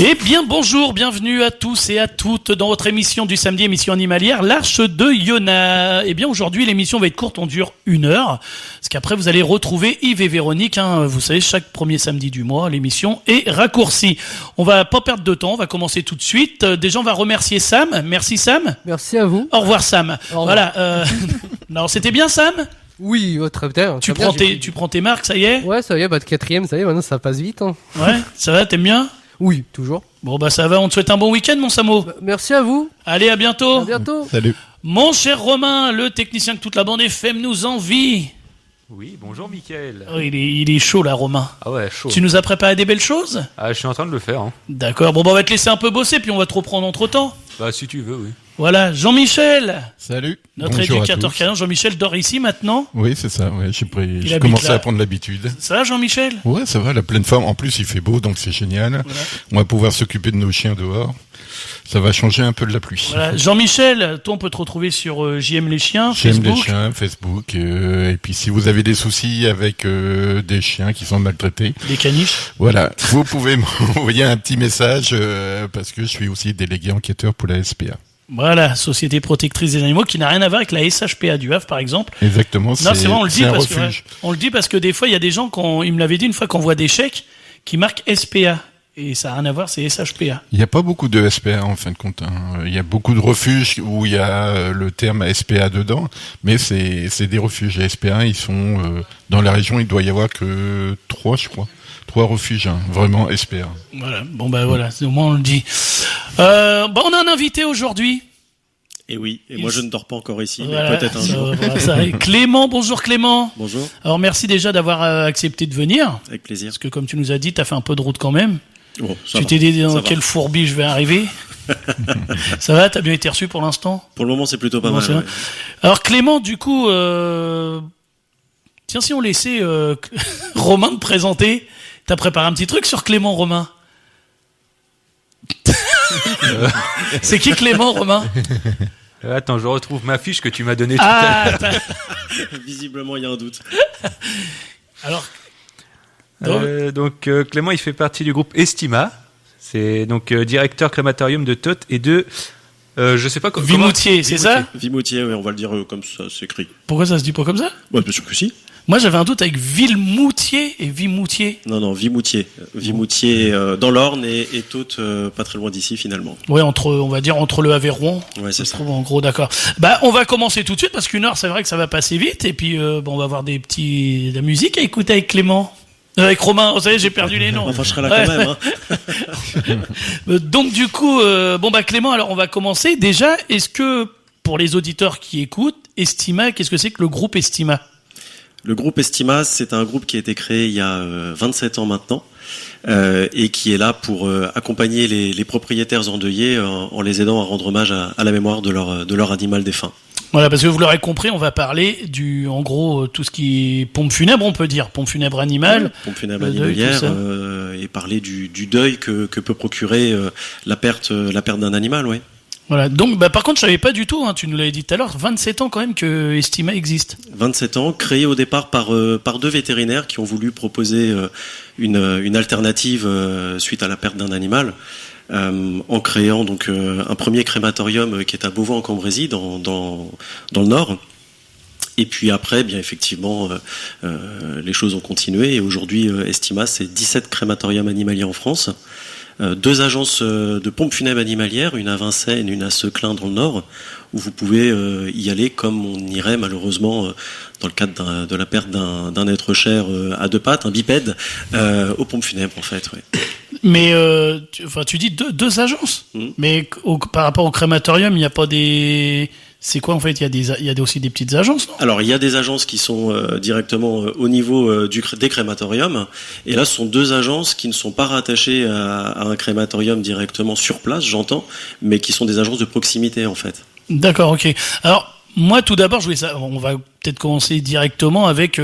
Eh bien bonjour, bienvenue à tous et à toutes dans votre émission du samedi, émission animalière, l'Arche de Yona. Eh bien aujourd'hui l'émission va être courte, on dure 1 heure, parce qu'après vous allez retrouver Yves et Véronique, vous savez chaque premier samedi du mois l'émission est raccourcie. On va pas perdre de temps, on va commencer tout de suite. Déjà on va remercier Sam, merci Sam. Merci à vous. Au revoir Sam. Au revoir. Voilà, non c'était bien Sam. Oui, très bien. Tu prends tes marques, ça y est. Ouais, ça y est, de 4ème, ça y est, maintenant ça passe vite. Hein. Ouais, ça va, t'aimes bien? Oui, toujours. Bon bah ça va, on te souhaite un bon week-end mon Samo. Merci à vous. Allez, à bientôt. À bientôt. Salut. Mon cher Romain, le technicien que toute la bande FM nous envie. Oui, bonjour Mickaël. Oh, il est chaud là, Romain. Ah ouais, chaud. Tu nous as préparé des belles choses? Ah, je suis en train de le faire. Hein. D'accord, bon bah on va te laisser un peu bosser puis on va te reprendre entre temps. Bah si tu veux, oui. Voilà, Jean-Michel. Salut. Notre Bonjour éducateur à tous. canin, Jean-Michel dort ici maintenant. Oui, c'est ça. Ouais, j'ai habite commencé là. à prendre l'habitude. Ça va Jean-Michel? Ouais, ça va, la pleine forme. En plus, il fait beau, donc c'est génial. Voilà. On va pouvoir s'occuper de nos chiens dehors. Ça va changer un peu de la pluie. Voilà. Jean-Michel, toi on peut te retrouver sur JM les chiens, J'aime Facebook. les chiens, Facebook. Et puis, si vous avez des soucis avec des chiens qui sont maltraités, Des caniches. voilà, vous pouvez m'envoyer un petit message parce que je suis aussi délégué enquêteur pour la SPA. Voilà, Société Protectrice des Animaux, qui n'a rien à voir avec la SHPA du Havre, par exemple. Exactement. Non, c'est vrai, on le dit un parce que, refuge. on le dit parce que des fois, il y a des gens, ils me l'avaient dit une fois qu'on voit des chèques qui marquent SPA. Et ça n'a rien à voir, c'est SHPA. Il n'y a pas beaucoup de SPA en fin de compte. Hein. Il y a beaucoup de refuges où il y a le terme SPA dedans, mais c'est des refuges. Les SPA, ils sont dans la région, il doit y avoir que 3, je crois. 3 refuges, hein, vraiment SPA. Voilà, bon bah voilà, au moins on le dit. On a un invité aujourd'hui. Et oui, et moi je ne dors pas encore ici, Voilà, mais peut-être un jour. Ça arrive. Clément, bonjour Clément. Bonjour, Alors merci déjà d'avoir accepté de venir, avec plaisir. parce que comme tu nous as dit, t'as fait un peu de route quand même. Bon, Tu t'es dit dans ça quelle fourbi je vais arriver. Ça va, t'as bien été reçu pour l'instant? Pour le moment, c'est plutôt pas Bon, mal. c'est Ouais. vrai. Alors Clément, du coup, tiens, si on laissait Romain te présenter, t'as préparé un petit truc sur Clément, Romain? C'est qui Clément, Romain? Attends, je retrouve ma fiche que tu m'as donnée Ah, Visiblement, il y a un doute. alors, tout à l'heure. Donc Clément, il fait partie du groupe Estima. C'est donc directeur crématorium de Tot et de... je sais pas comment... Vimoutier, c'est ça? Vimoutier, ouais, on va le dire comme ça s'écrit. Pourquoi ça se dit pas comme ça? Ouais, bien sûr que si. Moi, j'avais un doute avec Villemoutier et Vimoutier. Non, Vimoutier. Vimoutier dans l'Orne et Tot, pas très loin d'ici finalement. Ouais, on va dire entre le Havre et Rouen. Ouais, c'est se ça. trouve en gros, d'accord. Bah, on va commencer tout de suite parce qu'une heure, c'est vrai que ça va passer vite. Et puis, on va avoir de la musique à écouter avec Clément. Avec Romain, vous savez, j'ai perdu les noms. Enfin, je serai là Ouais. quand même. Hein. Donc, du coup, Clément, alors on va commencer. Déjà, est-ce que, pour les auditeurs qui écoutent, Estima, qu'est-ce que c'est que le groupe Estima? Le groupe Estima, c'est un groupe qui a été créé il y a 27 ans maintenant et qui est là pour accompagner les propriétaires endeuillés en les aidant à rendre hommage à la mémoire de leur animal défunt. Voilà, parce que vous l'aurez compris, on va parler en gros, tout ce qui est pompe funèbre, on peut dire, pompe funèbre animale. Pompe funèbre le deuil, animalière tout ça. et parler du deuil que peut procurer la perte d'un animal, ouais. Voilà. Donc, par contre, je savais pas du tout, tu nous l'avais dit tout à l'heure, 27 ans quand même que Estima existe. 27 ans, créé au départ par 2 vétérinaires qui ont voulu proposer une alternative suite à la perte d'un animal. En créant donc un premier crématorium qui est à Beauvais-en-Cambrésis dans le Nord. Et puis après, bien effectivement, les choses ont continué et aujourd'hui, Estima, c'est 17 crématoriums animaliers en France, 2 agences de pompes funèbres animalières, une à Vincennes, une à Seclin dans le Nord, où vous pouvez y aller comme on irait malheureusement dans le cadre de la perte d'un être cher à 2 pattes, un bipède, aux pompes funèbres en fait. Ouais. Mais tu dis deux agences. Mais par rapport au crématorium, il n'y a pas des... C'est quoi en fait? Il y a aussi des petites agences, non? Alors il y a des agences qui sont directement au niveau des crématoriums, et là ce sont 2 agences qui ne sont pas rattachées à un crématorium directement sur place, j'entends, mais qui sont des agences de proximité en fait. D'accord, ok. Alors moi tout d'abord, on va peut-être commencer directement avec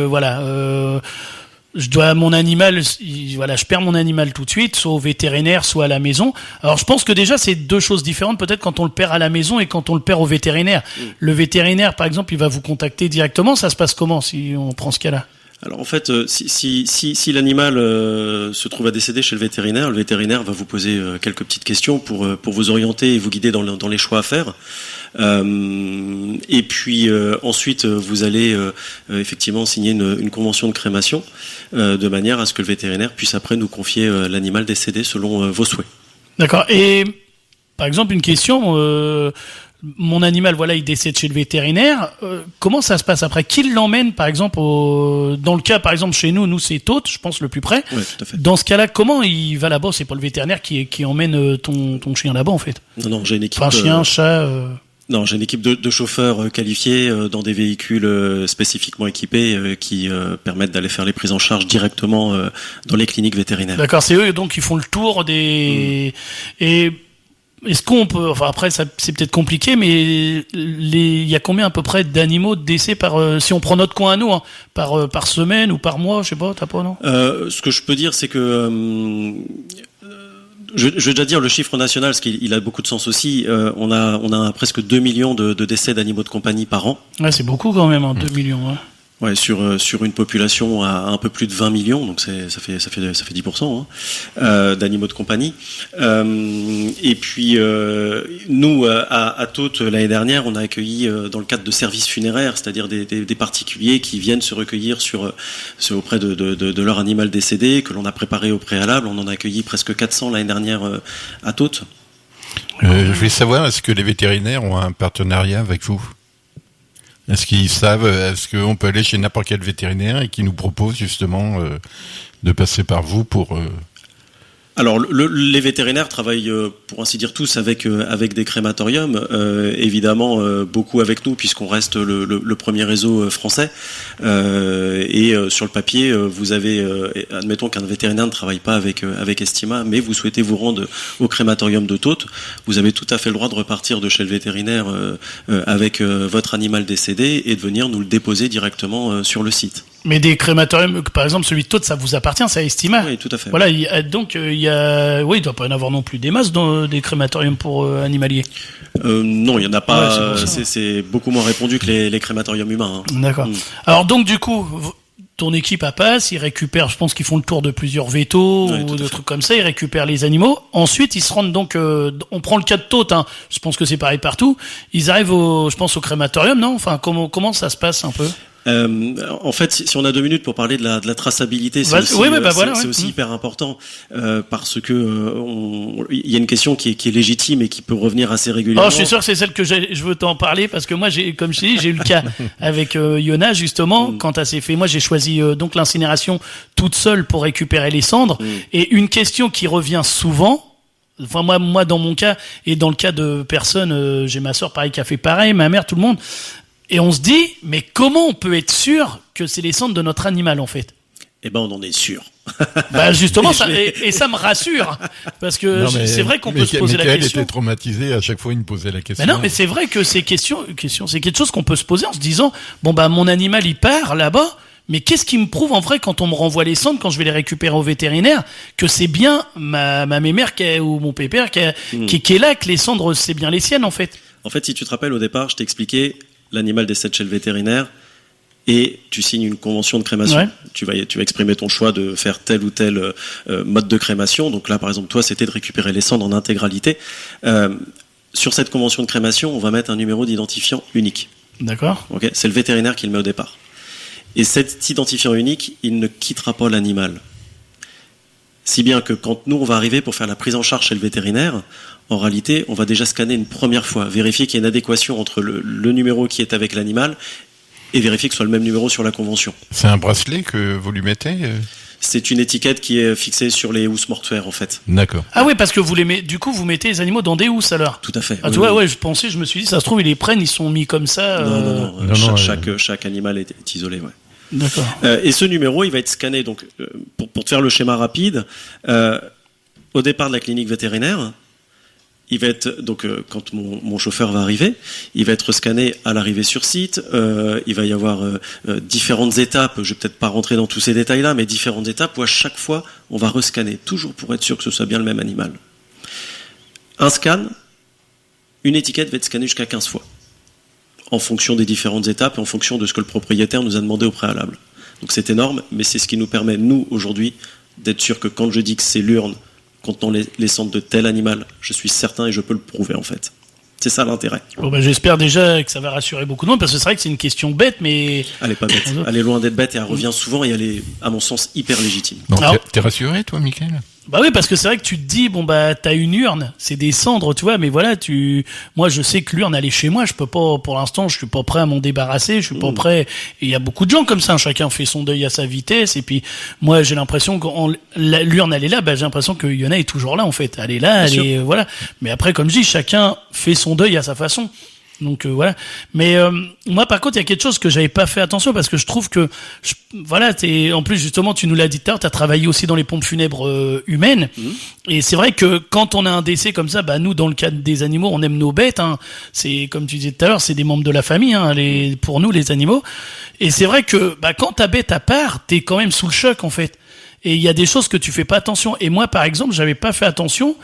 je dois mon animal, je perds mon animal tout de suite, soit au vétérinaire, soit à la maison. Alors je pense que déjà c'est 2 choses différentes peut-être quand on le perd à la maison et quand on le perd au vétérinaire. Le vétérinaire par exemple, il va vous contacter directement, ça se passe comment si on prend ce cas-là? Alors en fait, si l'animal se trouve à décéder chez le vétérinaire va vous poser quelques petites questions pour vous orienter et vous guider dans les choix à faire. Et puis ensuite, vous allez effectivement signer une convention de crémation de manière à ce que le vétérinaire puisse après nous confier l'animal décédé selon vos souhaits. D'accord. Et par exemple, une question. Mon animal, voilà, il décède chez le vétérinaire. Comment ça se passe après? Qui l'emmène, par exemple, dans le cas, par exemple, chez nous c'est Tôte, je pense, le plus près. Ouais, tout à fait. Dans ce cas-là, comment il va là-bas? C'est pas le vétérinaire qui emmène ton chien là-bas, en fait. Non, j'ai une équipe. Enfin, chien, chat. Non, j'ai une équipe de chauffeurs qualifiés dans des véhicules spécifiquement équipés qui permettent d'aller faire les prises en charge directement dans les cliniques vétérinaires. D'accord, c'est eux donc qui font le tour des et est-ce qu'on peut, enfin après ça c'est peut-être compliqué, mais il y a combien à peu près d'animaux de décès par si on prend notre coin à nous, hein, par semaine ou par mois, je sais pas, t'as pas non? Ce que je peux dire, c'est que je vais déjà dire le chiffre national, parce qu'il a beaucoup de sens aussi. On a presque 2 millions de décès d'animaux de compagnie par an. Ouais, c'est beaucoup quand même, hein, 2 millions. Ouais. Ouais, sur une population à un peu plus de 20 millions, donc ça fait 10% d'animaux de compagnie. Et puis nous à Tôte l'année dernière, on a accueilli dans le cadre de services funéraires, c'est-à-dire des particuliers qui viennent se recueillir auprès de leur animal décédé que l'on a préparé au préalable. On en a accueilli presque 400 l'année dernière à Tôte. Je voulais savoir, est-ce que les vétérinaires ont un partenariat avec vous? Est-ce qu'ils savent, est-ce qu'on peut aller chez n'importe quel vétérinaire et qui nous propose justement de passer par vous pour... Alors les vétérinaires travaillent pour ainsi dire tous avec des crématoriums, évidemment beaucoup avec nous puisqu'on reste le premier réseau français et sur le papier vous avez admettons qu'un vétérinaire ne travaille pas avec Estima, mais vous souhaitez vous rendre au crématorium de Tôte, vous avez tout à fait le droit de repartir de chez le vétérinaire avec votre animal décédé et de venir nous le déposer directement sur le site. Mais des crématoriums, par exemple celui de Tôte, ça vous appartient, c'est à Estima. Oui, tout à fait. Voilà, il doit pas y en avoir non plus des masses dans des crématoriums pour animaliers. Non, il y en a pas. Ouais, c'est beaucoup moins répandu que les crématoriums humains. Hein. D'accord. Alors donc du coup, ton équipe passe, ils récupèrent, je pense qu'ils font le tour de plusieurs vétos ou de trucs comme ça, ils récupèrent les animaux. Ensuite, ils se rendent donc, on prend le cas de Tôte, hein. Je pense que c'est pareil partout. Ils arrivent au crématorium, non? Enfin, comment ça se passe un peu? En fait, si on a 2 minutes pour parler de la traçabilité, c'est aussi hyper important parce que il y a une question qui est légitime et qui peut revenir assez régulièrement. Oh, je suis sûr que c'est celle que je veux t'en parler parce que moi, comme je t'ai dit, j'ai eu le cas avec Yona justement quand ça s'est fait. Moi, j'ai choisi donc l'incinération toute seule pour récupérer les cendres et une question qui revient souvent. Enfin moi dans mon cas et dans le cas de personnes, j'ai ma sœur pareil qui a fait pareil, ma mère, tout le monde. Et on se dit, mais comment on peut être sûr que c'est les cendres de notre animal, en fait? Eh ben, on en est sûr. Bah, justement, ça me rassure. Parce que c'est vrai qu'on peut se poser la question. Elle était traumatisée, à chaque fois, il me posait la question. Mais non, mais c'est vrai que c'est quelque chose qu'on peut se poser en se disant, bon, bah, mon animal, il part là-bas. Mais qu'est-ce qui me prouve, en vrai, quand on me renvoie les cendres, quand je vais les récupérer au vétérinaire, que c'est bien ma mémère ou mon pépère qui est là, que les cendres, c'est bien les siennes, en fait? En fait, si tu te rappelles, au départ, je t'ai expliqué, l'animal décède chez le vétérinaire et tu signes une convention de crémation. Ouais. Tu vas exprimer ton choix de faire tel ou tel mode de crémation. Donc là, par exemple, toi, c'était de récupérer les cendres en intégralité. Sur cette convention de crémation, on va mettre un numéro d'identifiant unique. D'accord. Okay, c'est le vétérinaire qui le met au départ. Et cet identifiant unique, il ne quittera pas l'animal. Si bien que quand nous, on va arriver pour faire la prise en charge chez le vétérinaire, en réalité, on va déjà scanner une première fois, vérifier qu'il y a une adéquation entre le numéro qui est avec l'animal et vérifier que ce soit le même numéro sur la convention. C'est un bracelet que vous lui mettez C'est une étiquette qui est fixée sur les housses mortuaires, en fait. D'accord. Ah oui, parce que vous mettez les animaux dans des housses, alors. Tout à fait. Ah, tu vois, ouais, je me suis dit, ça se trouve, ils les prennent, ils sont mis comme ça. Non, chaque animal est isolé, ouais. D'accord. Et ce numéro, il va être scanné, donc, pour te faire le schéma rapide, au départ de la clinique vétérinaire, il va être, donc, quand mon chauffeur va arriver, il va être scanné à l'arrivée sur site, il va y avoir différentes étapes, je vais peut-être pas rentrer dans tous ces détails-là, mais différentes étapes où à chaque fois, on va rescanner, toujours pour être sûr que ce soit bien le même animal. Un scan, une étiquette va être scannée jusqu'à 15 fois, en fonction des différentes étapes et en fonction de ce que le propriétaire nous a demandé au préalable. Donc c'est énorme, mais c'est ce qui nous permet, nous, aujourd'hui, d'être sûr que quand je dis que c'est l'urne contenant les cendres de tel animal, je suis certain et je peux le prouver, en fait. C'est ça l'intérêt. Bon, j'espère déjà que ça va rassurer beaucoup de monde, parce que c'est vrai que c'est une question bête, mais... Elle est pas bête. Elle est loin d'être bête et elle revient souvent et elle est, à mon sens, hyper légitime. Donc, Alors- t'es rassuré, toi, Mickaël? Bah oui, parce que c'est vrai que tu te dis, t'as une urne, c'est des cendres, tu vois, mais voilà, moi, je sais que l'urne, elle est chez moi, je peux pas, pour l'instant, je suis pas prêt à m'en débarrasser, je suis pas prêt, et il y a beaucoup de gens comme ça, hein, chacun fait son deuil à sa vitesse, et puis, moi, j'ai l'impression que l'urne, elle est là, j'ai l'impression que Yona est toujours là, en fait, elle est là, Bien sûr. voilà. Mais après, comme je dis, chacun fait son deuil à sa façon. Donc voilà. Mais moi par contre il y a quelque chose que j'avais pas fait attention parce que je trouve que en plus justement tu nous l'as dit tout à l'heure, tu as travaillé aussi dans les pompes funèbres humaines et c'est vrai que quand on a un décès comme ça, nous dans le cadre des animaux, on aime nos bêtes hein. C'est comme tu disais tout à l'heure, c'est des membres de la famille hein, pour nous les animaux. Et c'est vrai que quand ta bête à part, t'es quand même sous le choc en fait. Et il y a des choses que tu fais pas attention et moi par exemple, j'avais pas fait attention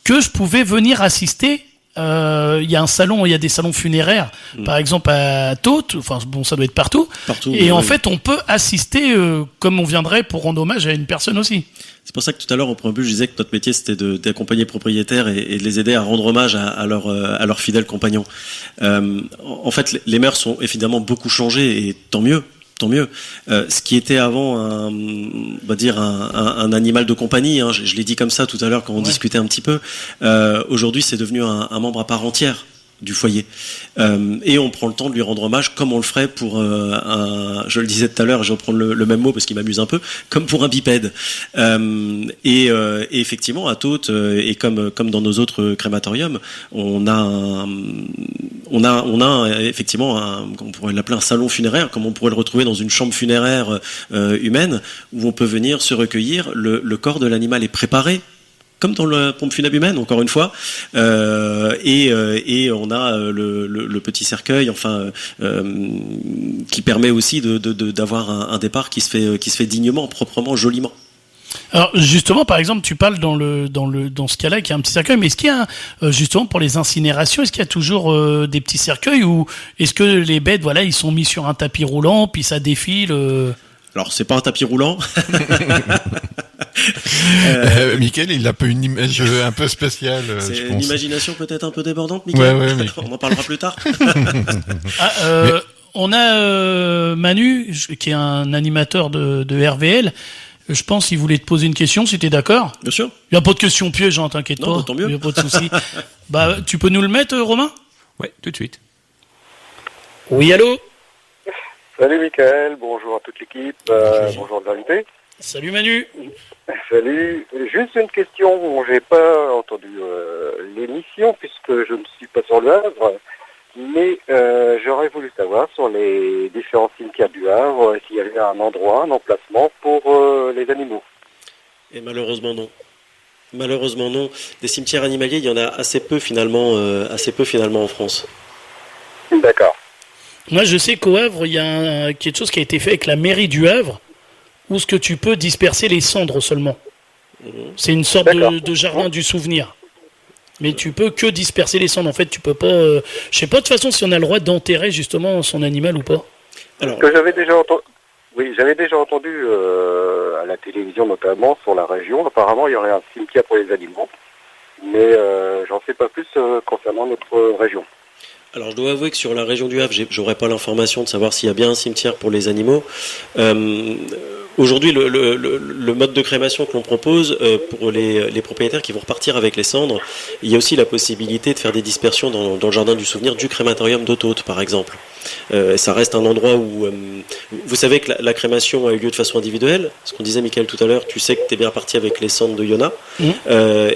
que je pouvais venir assister. Il y a des salons funéraires, par exemple à Tôtes, ça doit être partout. Et en fait, on peut assister comme on viendrait pour rendre hommage à une personne aussi. C'est pour ça que tout à l'heure, au préambule, je disais que notre métier, c'était d'accompagner les propriétaires et de les aider à rendre hommage à leurs fidèles compagnons. En fait, les mœurs sont évidemment beaucoup changées et tant mieux. Tant mieux. Ce qui était avant un animal de compagnie, hein, je l'ai dit comme ça tout à l'heure quand on discutait un petit peu, aujourd'hui c'est devenu un membre à part entière du foyer. Et on prend le temps de lui rendre hommage comme on le ferait pour je le disais tout à l'heure, je vais reprendre le même mot parce qu'il m'amuse un peu, comme pour un bipède. Et effectivement, à Tôtes, et comme dans nos autres crématoriums, on a effectivement on pourrait l'appeler un salon funéraire, comme on pourrait le retrouver dans une chambre funéraire humaine, où on peut venir se recueillir. Le corps de l'animal est préparé, comme dans la pompe funèbre humaine, encore une fois, et on a le petit cercueil, qui permet aussi d'avoir un départ qui se fait dignement, proprement, joliment. Alors justement, par exemple, tu parles dans ce cas-là qu'il y a un petit cercueil, mais est-ce qu'il y a justement pour les incinérations, est-ce qu'il y a toujours des petits cercueils ou est-ce que les bêtes, ils sont mis sur un tapis roulant puis ça défile Alors c'est pas un tapis roulant. Mickaël, il a pas une image un peu spéciale. C'est je une pense. imagination peut-être un peu débordante, Mickaël. Ouais, mais... On en parlera plus tard. On a Manu, qui est un animateur de RVL. Je pense qu'il voulait te poser une question, si t'es d'accord. Bien sûr. Il n'y a pas de question piège, hein, t'inquiète Non, pas. tant mieux. Il n'y a pas de souci. Tu peux nous le mettre, Romain ? Ouais, tout de suite. Oui, allô ? Salut Mickaël, bonjour à toute l'équipe, bonjour les invités. Salut Manu. Salut, juste une question, j'ai pas entendu l'émission puisque je ne suis pas sur le Havre, mais j'aurais voulu savoir sur les différents cimetières du Havre s'il y avait un endroit, un emplacement pour les animaux. Et malheureusement non. Malheureusement non. Des cimetières animaliers, il y en a assez peu finalement en France. D'accord. Moi, je sais qu'au Havre, il y a quelque chose qui a été fait avec la mairie du Havre, où ce que tu peux disperser les cendres seulement. C'est une sorte de jardin du souvenir. Mais tu peux que disperser les cendres. En fait, tu peux pas... je sais pas de toute façon si on a le droit d'enterrer justement son animal ou pas. Alors, Que j'avais déjà entendu. Oui, j'avais déjà entendu à la télévision notamment sur la région. Apparemment, il y aurait un cimetière pour les animaux, mais j'en sais pas plus concernant notre région. Alors je dois avouer que sur la région du Havre, j'aurais pas l'information de savoir s'il y a bien un cimetière pour les animaux. Aujourd'hui, le mode de crémation que l'on propose pour les propriétaires qui vont repartir avec les cendres, il y a aussi la possibilité de faire des dispersions dans le jardin du souvenir du crématorium de Tôtes, par exemple. Ça reste un endroit où... vous savez que la crémation a eu lieu de façon individuelle. Ce qu'on disait, Mickaël, tout à l'heure, tu sais que tu es bien reparti avec les cendres de Yona.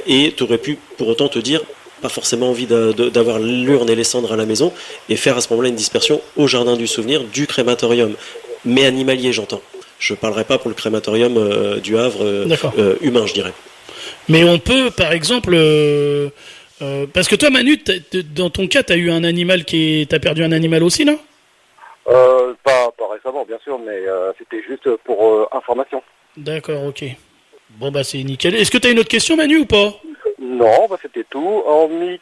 Et tu aurais pu pour autant te dire... pas forcément envie d'avoir l'urne et les cendres à la maison et faire à ce moment-là une dispersion au jardin du souvenir du crématorium, mais animalier, j'entends. Je parlerai pas pour le crématorium du Havre humain, je dirais. Mais on peut, par exemple, parce que toi, Manu, dans ton cas, t'as eu un animal t'as perdu un animal aussi, là ? Pas récemment, bien sûr, mais c'était juste pour information. D'accord, ok. Bon, c'est nickel. Est-ce que t'as une autre question, Manu, ou pas ? Non, c'était tout. Hormis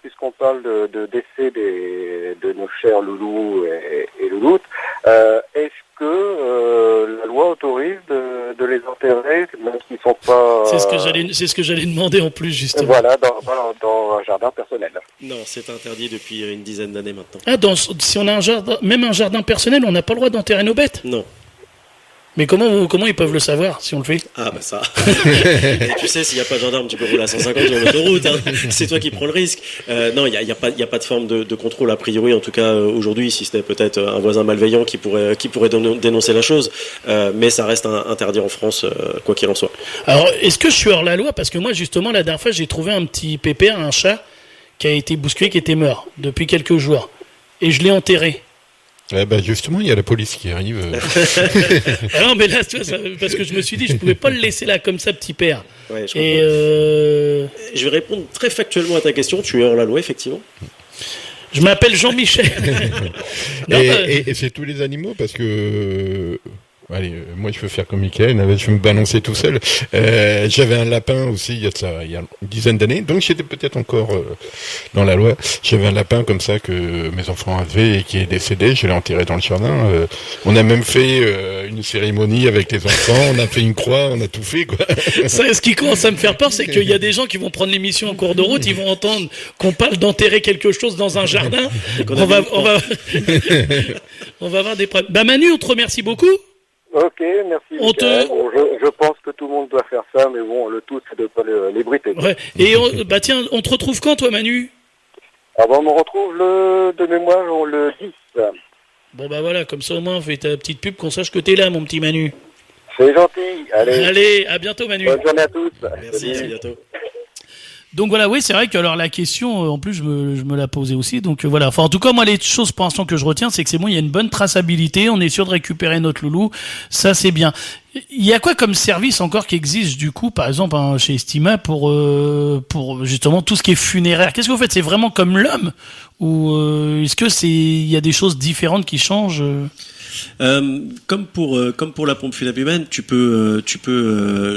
puisqu'on parle de décès de nos chers loulous et louloutes, est-ce que enterrer, même s'ils sont pas... C'est ce que j'allais demander en plus, justement. Voilà, dans un jardin personnel. Non, c'est interdit depuis une dizaine d'années maintenant. Ah, si on a même un jardin personnel, on n'a pas le droit d'enterrer nos bêtes? Non. Mais comment ils peuvent le savoir si on le fait? Ah bah ça. Et tu sais, s'il n'y a pas de gendarme, tu peux rouler à 150 sur l'autoroute. Hein. C'est toi qui prends le risque. Non, il y a pas de forme de contrôle a priori, en tout cas aujourd'hui, si c'était peut-être un voisin malveillant qui pourrait dénoncer la chose. Mais ça reste interdit en France, quoi qu'il en soit. Alors, est-ce que je suis hors la loi? Parce que moi, justement, la dernière fois, j'ai trouvé un petit pépère, un chat, qui a été bousculé, qui était mort depuis quelques jours. Et je l'ai enterré. Justement, il y a la police qui arrive. Ah non, mais là, tu vois, parce que je me suis dit, je pouvais pas le laisser là comme ça, petit père. Ouais, je vais répondre très factuellement à ta question. Tu es hors la loi, effectivement. Je m'appelle Jean-Michel. Non, Et c'est tous les animaux parce que. Allez, moi je peux faire comme Mickaël, je vais me balancer tout seul. J'avais un lapin aussi il y a une dizaine d'années, donc j'étais peut-être encore dans la loi. J'avais un lapin comme ça que mes enfants avaient et qui est décédé, je l'ai enterré dans le jardin. On a même fait une cérémonie avec les enfants, on a fait une croix, on a tout fait quoi. Ça, ce qui commence à me faire peur, c'est qu'il y a des gens qui vont prendre l'émission en cours de route, ils vont entendre qu'on parle d'enterrer quelque chose dans un jardin. On va avoir des problèmes. Bah Manu, on te remercie beaucoup. Ok, merci. Bon, je pense que tout le monde doit faire ça, mais bon, le tout, c'est de pas l'ébruiter. Ouais. Et tiens, on te retrouve quand, toi, Manu? Ah on me retrouve de mémoire le 10. Bon, bah voilà, comme ça, au moins, on fait ta petite pub, qu'on sache que t'es là, mon petit Manu. C'est gentil. Allez, à bientôt, Manu. Bonne journée à tous. Merci, à bientôt. Donc voilà, oui, c'est vrai que alors la question, en plus, je me la posais aussi. Donc voilà, enfin en tout cas, moi les choses pour l'instant que je retiens, c'est que c'est bon, il y a une bonne traçabilité, on est sûr de récupérer notre loulou, ça c'est bien. Il y a quoi comme service encore qui existe du coup, par exemple chez Estima pour justement tout ce qui est funéraire? Qu'est-ce que vous faites? C'est vraiment comme l'homme ou est-ce que il y a des choses différentes qui changent? Comme pour la pompe funèbre humaine, tu peux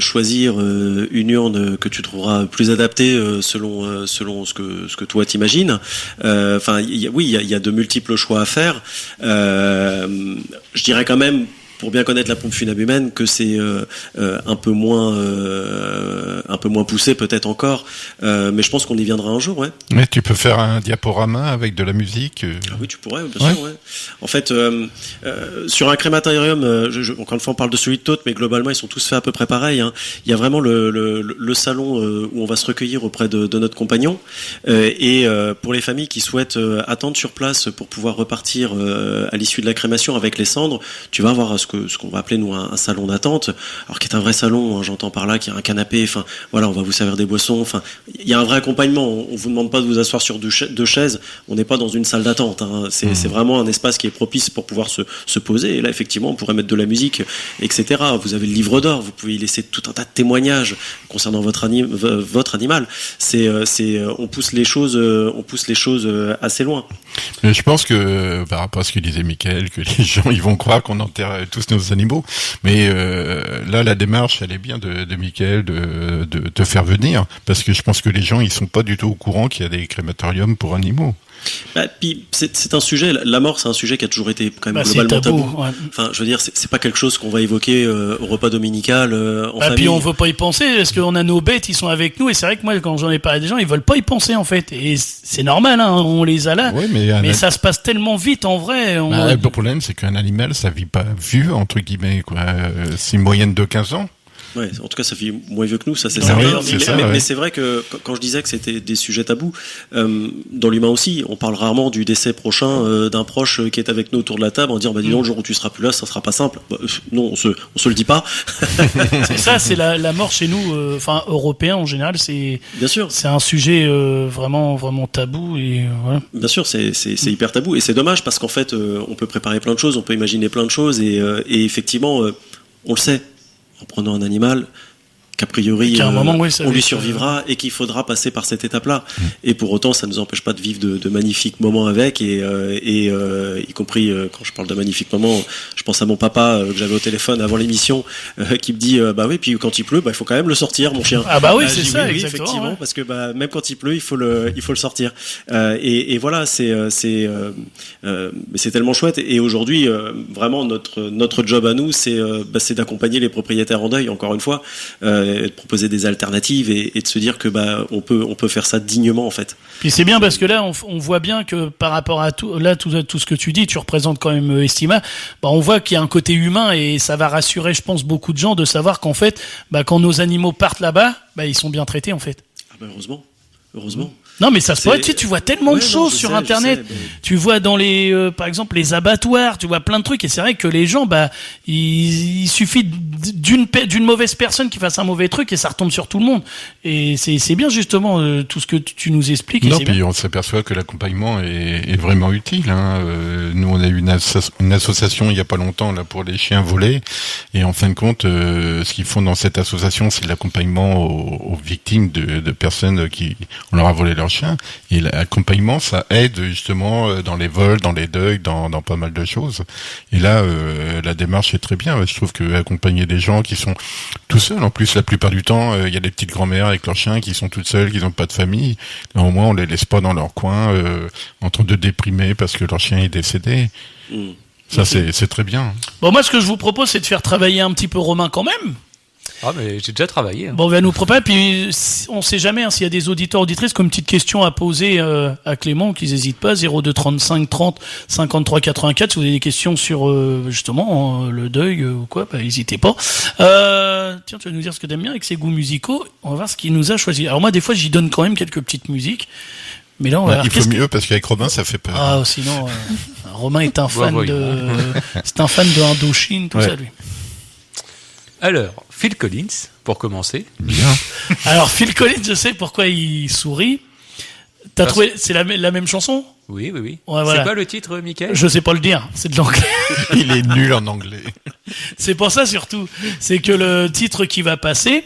choisir une urne que tu trouveras plus adaptée selon ce que toi t'imagines. Enfin, il y a de multiples choix à faire. Je dirais quand même, pour bien connaître la pompe funèbre humaine, que c'est un peu moins poussé peut-être encore, mais je pense qu'on y viendra un jour, ouais. Mais tu peux faire un diaporama avec de la musique. Ah oui, tu pourrais, bien sûr, ouais. En fait, sur un crématorium, encore une fois, on parle de celui de Tôte, mais globalement, ils sont tous faits à peu près pareil. Hein. Il y a vraiment le salon où on va se recueillir auprès de notre compagnon, et pour les familles qui souhaitent attendre sur place pour pouvoir repartir à l'issue de la crémation avec les cendres, tu vas avoir ce qu'on va appeler nous un salon d'attente, alors qui est un vrai salon, hein, j'entends par là qu'il y a un canapé, enfin voilà, on va vous servir des boissons, enfin il y a un vrai accompagnement, on vous demande pas de vous asseoir sur deux chaises, on n'est pas dans une salle d'attente, hein, c'est vraiment un espace qui est propice pour pouvoir se poser, et là effectivement on pourrait mettre de la musique, etc. Vous avez le livre d'or, vous pouvez y laisser tout un tas de témoignages concernant votre animal, on pousse les choses assez loin. Mais je pense que par rapport à ce que disait Mickaël, que les gens ils vont croire qu'on enterre tous nos animaux, mais là la démarche elle est bien de Mickaël de te faire venir, parce que je pense que les gens ils sont pas du tout au courant qu'il y a des crématoriums pour animaux. Puis c'est un sujet, la mort c'est un sujet qui a toujours été quand même globalement tabou. Ouais. Enfin, je veux dire, c'est pas quelque chose qu'on va évoquer au repas dominical en famille. Puis on veut pas y penser parce qu'on a nos bêtes, ils sont avec nous, et c'est vrai que moi quand j'en ai parlé à des gens, ils veulent pas y penser en fait, et c'est normal, hein, on les a là. Ouais, mais ça se passe tellement vite en vrai. Le problème c'est qu'un animal ça vit pas vieux entre guillemets quoi. C'est une moyenne de 15 ans. Ouais, en tout cas, ça fait moins vieux que nous, ça c'est certain. Oui, mais c'est vrai que quand je disais que c'était des sujets tabous, dans l'humain aussi, on parle rarement du décès prochain d'un proche qui est avec nous autour de la table en disant dis donc, le jour où tu seras plus là, ça sera pas simple. Non, on se le dit pas. C'est ça, c'est la mort chez nous, enfin européens en général, c'est bien sûr, c'est un sujet vraiment tabou, et voilà. Bien sûr, c'est hyper tabou, et c'est dommage parce qu'en fait, on peut préparer plein de choses, on peut imaginer plein de choses, et effectivement, on le sait. En prenant un animal, qu'a priori Qu'à un moment, oui, ça on va lui être, survivra et qu'il faudra passer par cette étape-là. Et pour autant, ça ne nous empêche pas de vivre de magnifiques moments avec, et y compris quand je parle de magnifiques moments, je pense à mon papa que j'avais au téléphone avant l'émission, qui me dit bah oui, puis quand il pleut, bah il faut quand même le sortir, mon chien. Ah bah oui, Je c'est dis, ça, oui, exactement. effectivement, Ouais. parce que bah même quand il pleut, il faut le sortir. Et voilà, c'est tellement chouette. Et aujourd'hui, vraiment notre job à nous, c'est d'accompagner les propriétaires en deuil, encore une fois, de proposer des alternatives et de se dire que bah on peut faire ça dignement en fait. Puis c'est bien parce que là, on voit bien que par rapport à tout ce que tu dis, tu représentes quand même Estima. Bah, on voit qu'il y a un côté humain et ça va rassurer, je pense, beaucoup de gens de savoir qu'en fait, bah, quand nos animaux partent là-bas, bah, ils sont bien traités en fait. Ah bah heureusement. Non, mais ça se C'est- pourrait, tu vois tellement de Ouais, non, choses je sur sais, Internet. je sais, mais- Tu vois dans par exemple, les abattoirs, tu vois plein de trucs. Et c'est vrai que les gens, bah, il suffit d'une mauvaise personne qui fasse un mauvais truc et ça retombe sur tout le monde. Et c'est bien justement tout ce que tu nous expliques. Et Non, c'est puis bien. on s'aperçoit que l'accompagnement est vraiment utile. Hein. Nous, on a eu une association il y a pas longtemps là pour les chiens volés, et en fin de compte, ce qu'ils font dans cette association, c'est de l'accompagnement aux victimes de personnes qui on leur a volé leur chien. Et l'accompagnement, ça aide justement dans les vols, dans les deuils, dans pas mal de choses. Et là, la démarche est très bien. Je trouve que accompagner des gens qui sont tout seuls, en plus la plupart du temps, il y a des petites grand-mères avec leurs chiens qui sont toutes seules, qui n'ont pas de famille. Et au moins, on les laisse pas dans leur coin, en train de déprimer parce que leur chien est décédé. Mm. Ça, c'est très bien. Bon, moi, ce que je vous propose, c'est de faire travailler un petit peu Romain quand même. Ah, mais j'ai déjà travaillé. Hein. Bon, on va nous préparer. Puis, on sait jamais s'il y a des auditeurs, auditrices, comme petite question à poser à Clément, qu'ils n'hésitent pas. 02 35 30 53 84. Si vous avez des questions sur justement le deuil ou quoi, bah, n'hésitez pas. Tiens, tu vas nous dire ce que t'aimes bien avec ses goûts musicaux. On va voir ce qu'il nous a choisi. Alors moi, des fois, j'y donne quand même quelques petites musiques. Mais là, on va voir Il faut mieux parce qu'avec Robin, ça fait peur. Ah, sinon, Romain est un fan voyons. c'est un fan de Indochine, tout Ouais. ça, lui. Alors, Phil Collins, pour commencer. Bien. Alors, Phil Collins, je sais pourquoi il sourit. T'as Parce- trouvé, c'est la même chanson? Oui. Ouais, voilà. C'est quoi le titre, Michael? Je sais pas le dire, c'est de l'anglais. Il est nul en anglais. C'est pour ça surtout. C'est que le titre qui va passer,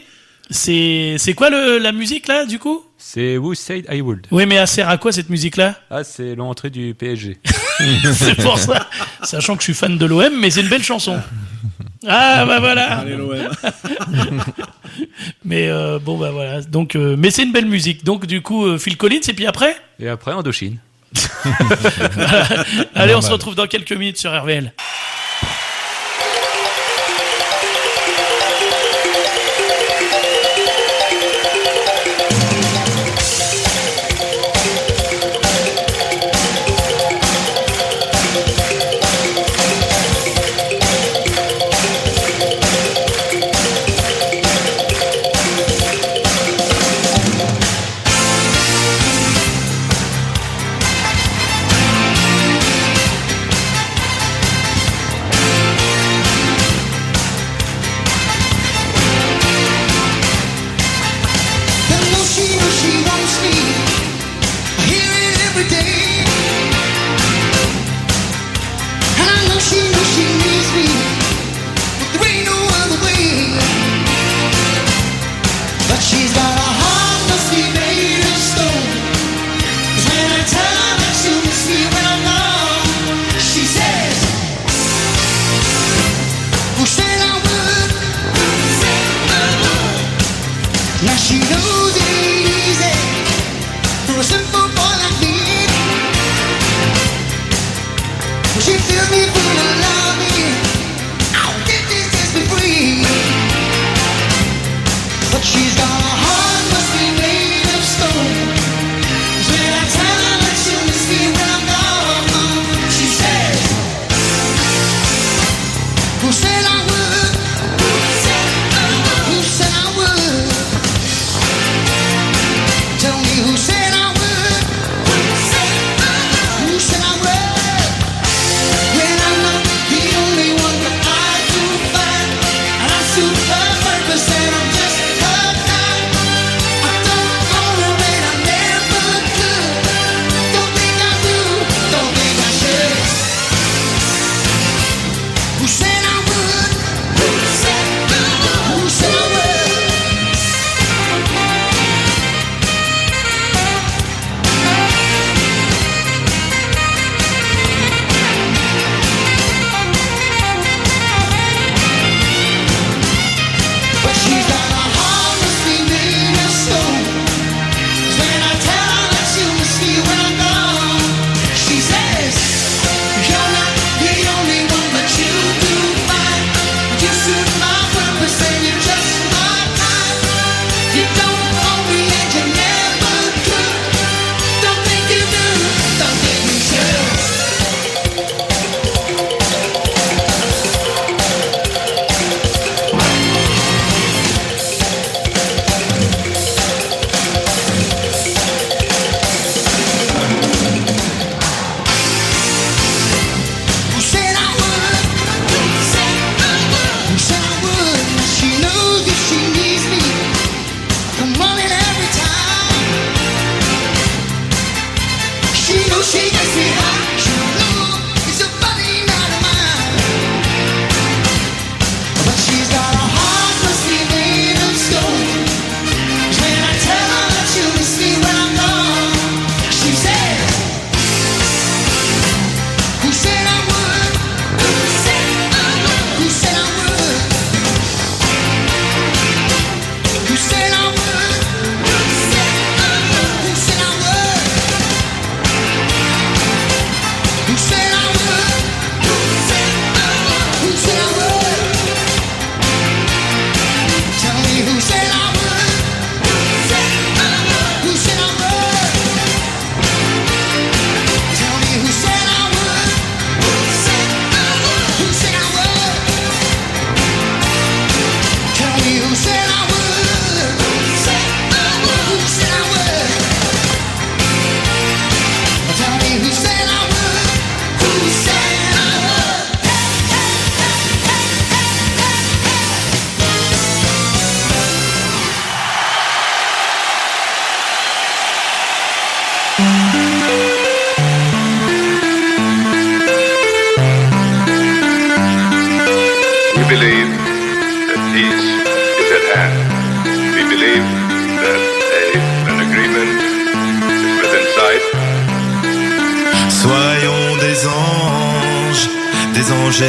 c'est quoi la musique là, du coup? C'est Who Said I Would. Oui, mais elle sert à quoi cette musique-là? Ah, c'est l'entrée du PSG. C'est pour ça. Sachant que je suis fan de l'OM, mais c'est une belle chanson. Ah, bah voilà. Allez, l'OM. Mais bon, bah voilà. Donc, mais c'est une belle musique. Donc, du coup, Phil Collins, et puis après? Et après, Indochine. Allez, on se Normal. retrouve dans quelques minutes sur RVL.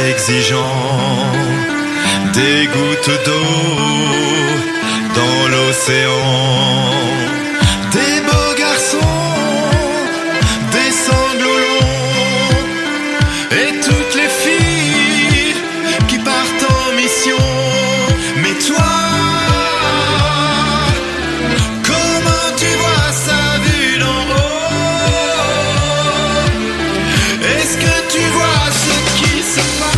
Exigeants, des gouttes d'eau dans l'océan, des beaux garçons, des sanglots longs, et toutes les filles qui partent en mission. Mais toi, comment tu vois ça vu d'en haut? Est-ce que tu vois ce qui se passe?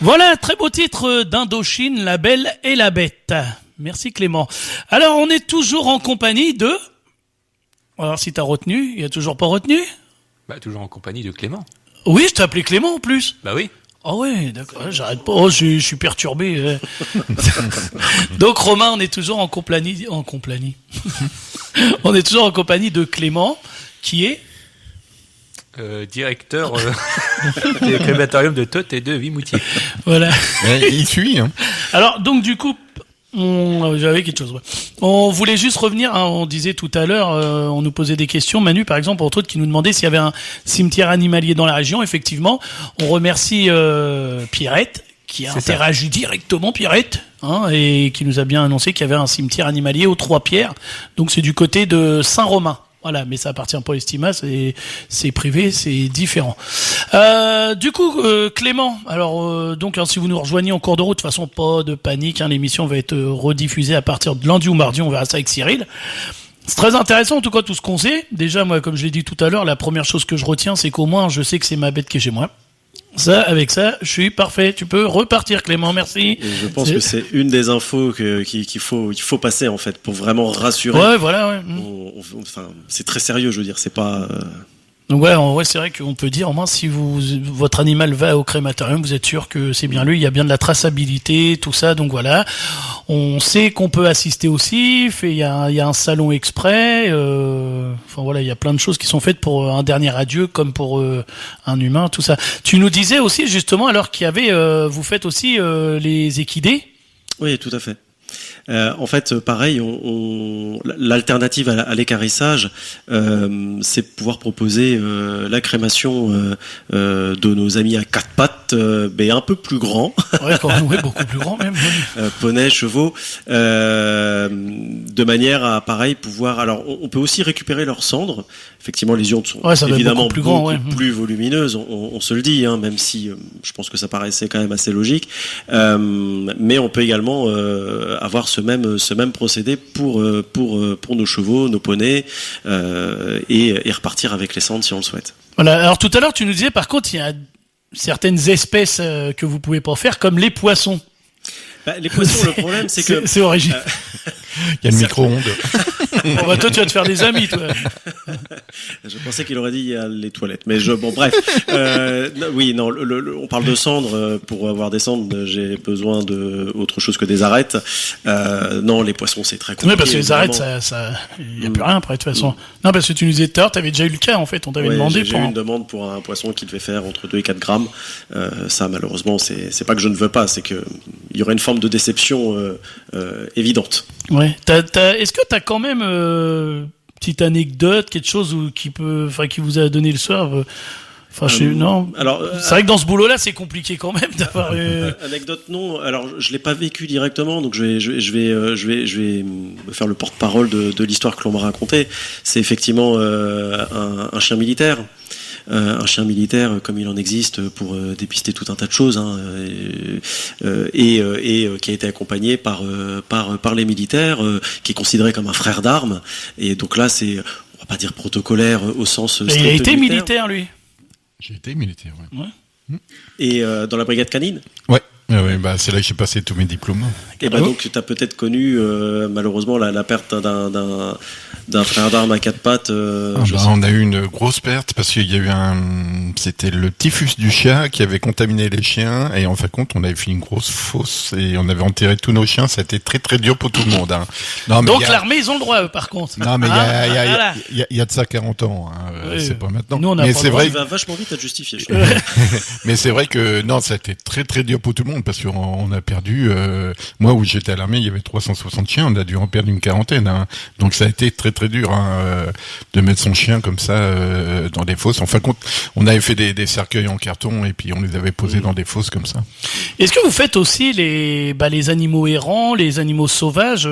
Voilà, très beau titre d'Indochine, La Belle et la Bête. Merci Clément. Alors, on est toujours en compagnie de... Alors, si t'as retenu, il y a toujours pas retenu? Bah, toujours en compagnie de Clément. Oui, je t'ai appelé Clément en plus. Bah oui. Ah ouais, d'accord, j'arrête pas. Oh, je suis perturbé. Donc Romain, on est toujours en compagnie. On est toujours en compagnie de Clément, qui est Directeur des crématoriums de Tot et de Vimoutier. voilà. Il suit, hein. Alors donc du coup, j'avais quelque chose. Ouais. On voulait juste revenir. Hein, on disait tout à l'heure, on nous posait des questions. Manu, par exemple, entre autres, qui nous demandait s'il y avait un cimetière animalier dans la région. Effectivement, on remercie Pierrette qui a interagi directement, Pierrette, hein, et qui nous a bien annoncé qu'il y avait un cimetière animalier aux Trois-Pierres. Donc c'est du côté de Saint-Romain. Voilà, mais ça appartient pas à Estima, c'est privé, c'est différent. Du coup, Clément, alors donc si vous nous rejoignez en cours de route, de toute façon pas de panique, hein, l'émission va être rediffusée à partir de lundi ou mardi, on verra ça avec Cyril. C'est très intéressant en tout cas tout ce qu'on sait. Déjà moi, comme je l'ai dit tout à l'heure, la première chose que je retiens, c'est qu'au moins je sais que c'est ma bête qui est chez moi. Ça, avec ça, je suis parfait. Tu peux repartir, Clément. Merci. Et je pense que c'est une des infos qu'il faut passer en fait pour vraiment rassurer. Ouais, voilà. Ouais. Enfin, c'est très sérieux, je veux dire. C'est pas. Donc ouais, en vrai, c'est vrai qu'on peut dire au moins si votre animal va au crématorium, vous êtes sûr que c'est bien lui. Il y a bien de la traçabilité, tout ça. Donc voilà, on sait qu'on peut assister aussi. Il y a un salon exprès. Enfin voilà, il y a plein de choses qui sont faites pour un dernier adieu, comme pour un humain, tout ça. Tu nous disais aussi justement alors qu'il y avait, vous faites aussi les équidés. Oui, tout à fait. En fait, pareil, l'alternative à l'équarrissage, c'est pouvoir proposer la crémation de nos amis à quatre pattes, mais un peu plus grands. Ouais, quand même, ouais, beaucoup plus grands même. Poneys, chevaux, de manière à, pareil, pouvoir. Alors, on peut aussi récupérer leurs cendres. Effectivement, les urnes sont évidemment beaucoup plus volumineuses, on se le dit, hein, même si je pense que ça paraissait quand même assez logique. Mais on peut également avoir ce même procédé pour nos chevaux, nos poneys, et repartir avec les cendres si on le souhaite. Voilà. Alors tout à l'heure, tu nous disais par contre, il y a certaines espèces que vous pouvez pas faire, comme les poissons. Bah, les poissons, le problème, c'est que c'est original. Il y a le micro-ondes. Bon, bah, toi, tu vas te faire des amis, toi. Je pensais qu'il aurait dit il y a les toilettes, mais bon, bref. Oui, non, on parle de cendres. Pour avoir des cendres, j'ai besoin de autre chose que des arêtes. Non, les poissons, c'est très compliqué. Oui, parce que les arêtes, il y a plus rien après, de toute façon. Non, parce que tu nous disais tout à l'heure, t'avais déjà eu le cas, en fait. On t'avait demandé j'ai eu une demande pour un poisson qui devait faire entre 2 et 4 grammes. Ça, malheureusement, c'est pas que je ne veux pas, c'est que il y aurait une forme de déception évidente. Ouais. Est-ce que t'as quand même petite anecdote, quelque chose qui vous a donné le soir non. Alors, c'est vrai que dans ce boulot-là, c'est compliqué quand même d'avoir. Anecdote non. Alors, je l'ai pas vécu directement, donc je vais me faire le porte-parole de l'histoire que l'on m'a racontée. C'est effectivement un chien militaire. Un chien militaire comme il en existe pour dépister tout un tas de choses, hein, et qui a été accompagné par les militaires, qui est considéré comme un frère d'armes. Et donc là, c'est, on va pas dire protocolaire au sens strict. Il a été militaire, lui. J'ai été militaire, ouais. Et dans la brigade canine. Ouais. Bah c'est là que j'ai passé tous mes diplômes. Et donc tu as peut-être connu malheureusement la perte d'un frère d'armes à quatre pattes. On a eu une grosse perte parce qu'il y a eu c'était le typhus du chat qui avait contaminé les chiens, et en fin de compte on avait fait une grosse fosse et on avait enterré tous nos chiens. Ça a été très très dur pour tout le monde. Hein. Non, mais donc l'armée ils ont le droit eux, par contre. Non mais il y a de ça 40 ans. Hein. Oui, c'est pas maintenant. Nous, mais c'est vrai. Il va vachement vite à justifier. Mais c'est vrai que non, ça a été très très dur pour tout le monde parce qu'on a perdu. Moi où j'étais à l'armée, il y avait 360 chiens. On a dû en perdre une quarantaine. Hein. Donc ça a été très très dur de mettre son chien comme ça dans des fosses. En fin de compte, on avait fait des cercueils en carton et puis on les avait posés dans des fosses comme ça. Est-ce que vous faites aussi les animaux errants, les animaux sauvages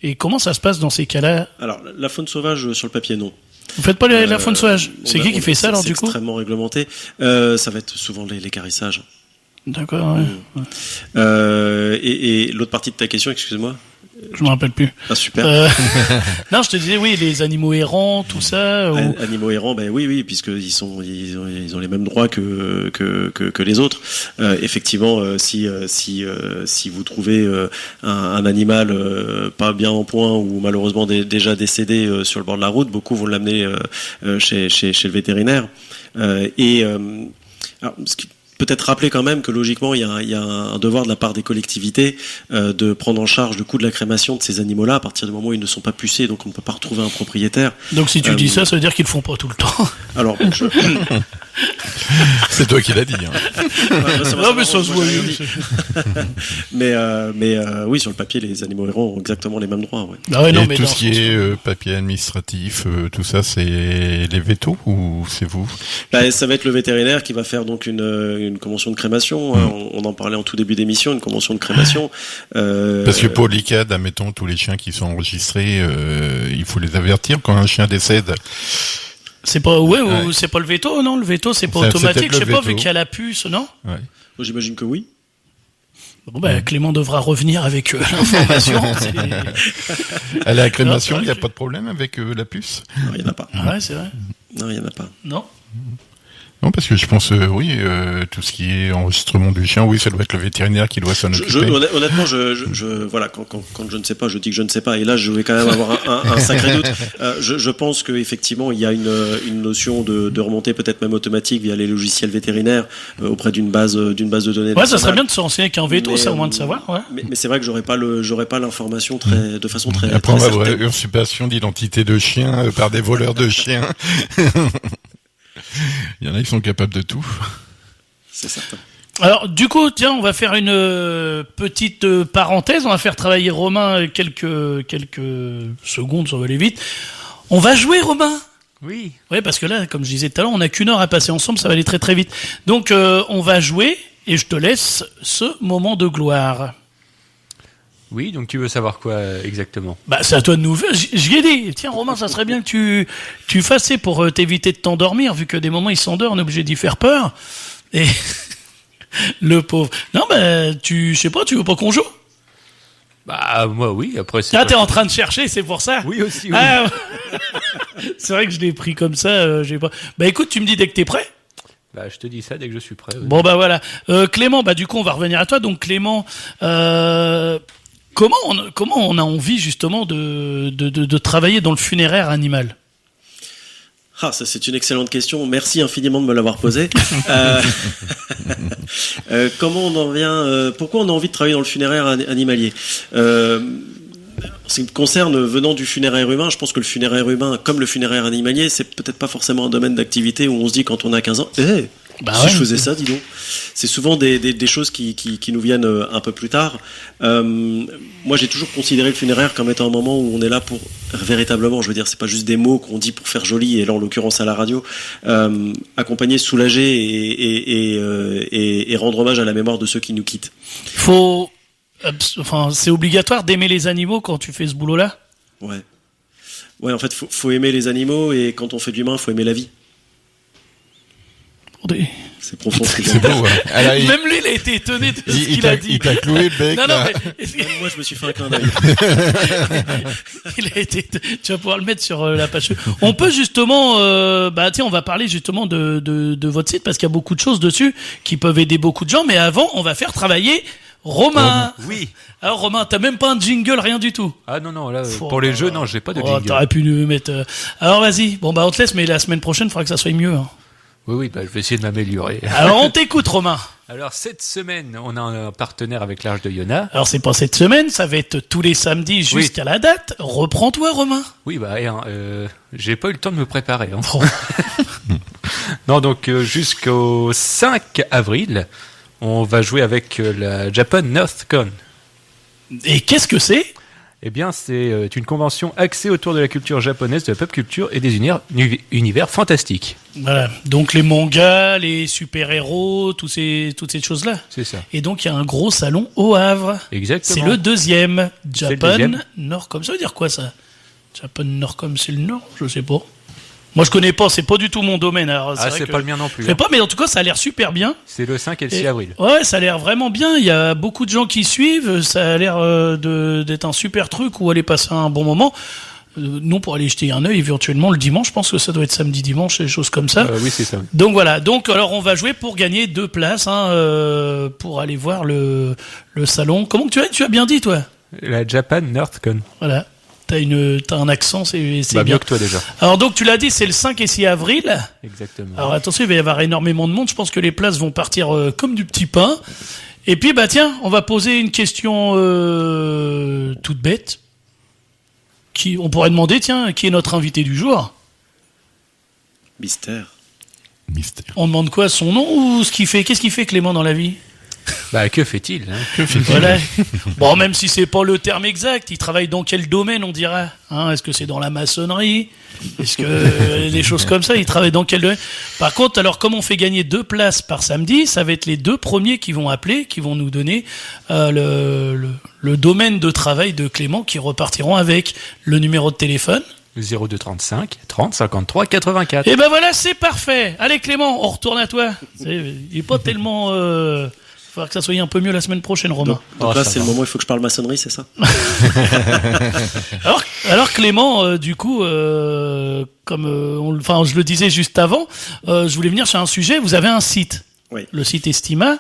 et comment ça se passe dans ces cas-là? Alors la faune sauvage sur le papier non. Vous faites pas la faune sauvage? C'est qui fait ça alors du coup? C'est extrêmement réglementé. Ça va être souvent les carissages. D'accord. Ouais. Et l'autre partie de ta question, excuse-moi. Je me rappelle plus. Ah, super. Non, je te disais, oui, les animaux errants, tout ça. Animaux errants, ben oui, puisqu'ils ils ont les mêmes droits que les autres. Effectivement, si vous trouvez un animal pas bien en point ou malheureusement déjà décédé sur le bord de la route, beaucoup vont l'amener chez le vétérinaire. Alors, peut-être rappeler quand même que logiquement il y a un devoir de la part des collectivités de prendre en charge le coût de la crémation de ces animaux-là à partir du moment où ils ne sont pas pucés, donc on ne peut pas retrouver un propriétaire. Donc si tu dis ça veut dire qu'ils le font pas tout le temps. Alors c'est toi qui l'as dit. Hein. Non mais ça se voit. Mais oui, sur le papier, les animaux errants ont exactement les mêmes droits. Ouais. Ah ouais, non, Et mais tout ce qui est papier administratif, tout ça, c'est les vétos ou c'est vous? Bah, ça va être le vétérinaire qui va faire donc une convention de crémation. Hein. On en parlait en tout début d'émission, une convention de crémation. Parce que pour l'ICAD, admettons, tous les chiens qui sont enregistrés, il faut les avertir quand un chien décède. C'est pas c'est pas le veto, non? Le veto c'est pas automatique, je sais pas, vu qu'il y a la puce, non? Ouais. Moi, j'imagine que oui. Bon ben Clément devra revenir avec l'information. À la crémation, il n'y a pas de problème avec la puce? Non, il n'y en a pas. Ah ouais, c'est vrai. Non, il n'y en a pas. Non. Non, parce que je pense, tout ce qui est enregistrement du chien, oui, ça doit être le vétérinaire qui doit s'en occuper. Honnêtement, voilà, quand je ne sais pas, je dis que je ne sais pas, et là, je vais quand même avoir un sacré doute. Je pense qu'effectivement, il y a une notion de remontée peut-être même automatique via les logiciels vétérinaires auprès d'une base de données. Ouais, ça serait bien de se renseigner avec un veto, c'est au moins de savoir. Ouais. Mais c'est vrai que j'aurais pas l'information de façon très. Après, on va certaine. avoir usurpation d'identité de chiens par des voleurs de chiens. Il y en a qui sont capables de tout. C'est certain. Alors, du coup, tiens, on va faire une petite parenthèse. On va faire travailler Romain quelques secondes, ça va aller vite. On va jouer, Romain. Oui. Ouais, parce que là, comme je disais tout à l'heure, on n'a qu'une heure à passer ensemble, ça va aller très très vite. Donc, on va jouer et je te laisse ce moment de gloire. Oui, donc tu veux savoir quoi exactement? Bah, c'est à toi de nous faire. J'y ai dit. Tiens, Romain, ça serait bien que tu fasses ça pour t'éviter de t'endormir, vu que des moments il s'endort, on est obligé d'y faire peur. Et le pauvre. Non, bah, je sais pas, tu veux pas qu'on joue? Bah, moi, oui, après c'est. Ah, t'es en train de chercher, c'est pour ça? Oui, aussi, oui. Ah, c'est vrai que je l'ai pris comme ça, j'ai pas. Bah, écoute, tu me dis dès que t'es prêt? Bah, je te dis ça dès que je suis prêt. Oui. Bon, bah, voilà. Clément, bah, du coup, on va revenir à toi. Donc, Clément, comment on a envie justement de travailler dans le funéraire animal? Ah, ça c'est une excellente question. Merci infiniment de me l'avoir posée. Comment on en vient pourquoi on a envie de travailler dans le funéraire animalier? En ce qui me concerne, venant du funéraire humain, je pense que le funéraire humain, comme le funéraire animalier, c'est peut-être pas forcément un domaine d'activité où on se dit quand on a 15 ans, je faisais ça, dis donc. C'est souvent des choses qui nous viennent un peu plus tard. Moi, j'ai toujours considéré le funéraire comme étant un moment où on est là pour véritablement, je veux dire, c'est pas juste des mots qu'on dit pour faire joli, et là, en l'occurrence à la radio, accompagner, soulager et rendre hommage à la mémoire de ceux qui nous quittent. C'est obligatoire d'aimer les animaux quand tu fais ce boulot-là? Ouais, en fait, faut aimer les animaux, et quand on fait de l'humain, faut aimer la vie. C'est profond ce que j'ai dit. C'est beau, hein. Alors, Même lui, il a été étonné de ce qu'il a dit. Il t'a cloué le bec, Non, là. mais... Moi, je me suis fait un clin d'œil. Il a été... Tu vas pouvoir le mettre sur la page. On peut justement... on va parler justement de votre site, parce qu'il y a beaucoup de choses dessus qui peuvent aider beaucoup de gens. Mais avant, on va faire travailler Romain. Oui. Alors, Romain, t'as même pas un jingle, rien du tout. Ah non, là, pour les jeux, non, j'ai pas de jingle. T'aurais pu nous mettre... Alors, vas-y. Bon, on te laisse, mais la semaine prochaine, il faudra que ça soit mieux. Hein. Oui, je vais essayer de m'améliorer. Alors, on t'écoute, Romain. Alors, cette semaine, on a un partenaire avec l'Arche de Yona. Alors, c'est pas cette semaine, ça va être tous les samedis jusqu'à la date. Reprends-toi, Romain. Oui, j'ai pas eu le temps de me préparer. Hein. Non, donc, jusqu'au 5 avril, on va jouer avec la Japan NorthCon. Et qu'est-ce que c'est? Eh bien, c'est une convention axée autour de la culture japonaise, de la pop culture et des univers fantastiques. Voilà. Donc les mangas, les super-héros, toutes ces choses-là. C'est ça. Et donc il y a un gros salon au Havre. Exactement. C'est le deuxième. Japan deuxième. Nordcom. Ça veut dire quoi ça? Japan Nordcom, c'est le Nord? Je sais pas. Moi, je connais pas, c'est pas du tout mon domaine. Alors, Ah, vrai c'est que pas le mien non je plus. sais pas, mais en tout cas, ça a l'air super bien. C'est le 5 et le 6 avril. Ouais, ça a l'air vraiment bien. Il y a beaucoup de gens qui suivent. Ça a l'air d'être un super truc où aller passer un bon moment. Non, pour aller jeter un œil éventuellement le dimanche. Je pense que ça doit être samedi, dimanche, des choses comme ça. Oui, c'est ça. Donc voilà. Donc alors on va jouer pour gagner 2 places pour aller voir le salon. Comment tu as bien dit toi? La Japan NerdCon. Voilà. T'as un accent, c'est Bah, bien. mieux que toi déjà. Alors donc tu l'as dit, c'est le 5 et 6 avril. Exactement. Alors attention, il va y avoir énormément de monde. Je pense que les places vont partir comme du petit pain. Et puis bah tiens, on va poser une question toute bête. On pourrait demander, tiens, qui est notre invité du jour? Mystère. On demande quoi, son nom ou ce qu'il fait? Qu'est-ce qu'il fait Clément dans la vie? Bah, que fait-il Voilà. Bon, même si c'est pas le terme exact, il travaille dans quel domaine, on dirait Est-ce que c'est dans la maçonnerie? Est-ce que des choses comme ça, il travaille dans quel domaine? Par contre, alors comme on fait gagner 2 places par samedi, ça va être les 2 premiers qui vont appeler, qui vont nous donner le domaine de travail de Clément, qui repartiront avec le numéro de téléphone. 0235 30 53 84. Et ben voilà, c'est parfait. Allez Clément, on retourne à toi. Il est pas tellement... Il faudra que ça soit un peu mieux la semaine prochaine, Romain. Donc là, c'est le moment où il faut que je parle maçonnerie, c'est ça? Alors Clément, du coup, comme je le disais juste avant, je voulais venir sur un sujet. Vous avez un site, Oui. le site Estima,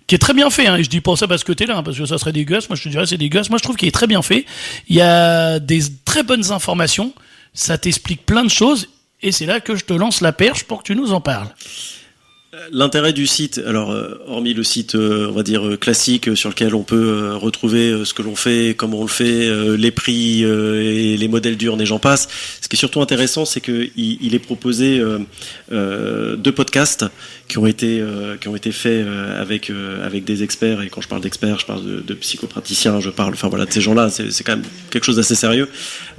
qui est très bien fait. Et je dis pas ça parce que t'es là, parce que ça serait dégueulasse. Moi, je te dirais c'est dégueulasse. Moi, je trouve qu'il est très bien fait. Il y a des très bonnes informations. Ça t'explique plein de choses. Et c'est là que je te lance la perche pour que tu nous en parles. L'intérêt du site, alors hormis le site, on va dire classique, sur lequel on peut retrouver ce que l'on fait, comment on le fait, les prix et les modèles d'urnes et j'en passe. Ce qui est surtout intéressant, c'est que il est proposé 2 podcasts qui ont été faits avec des experts. Et quand je parle d'experts, je parle de psychopraticiens, je parle, enfin voilà, de ces gens-là. C'est quand même quelque chose d'assez sérieux.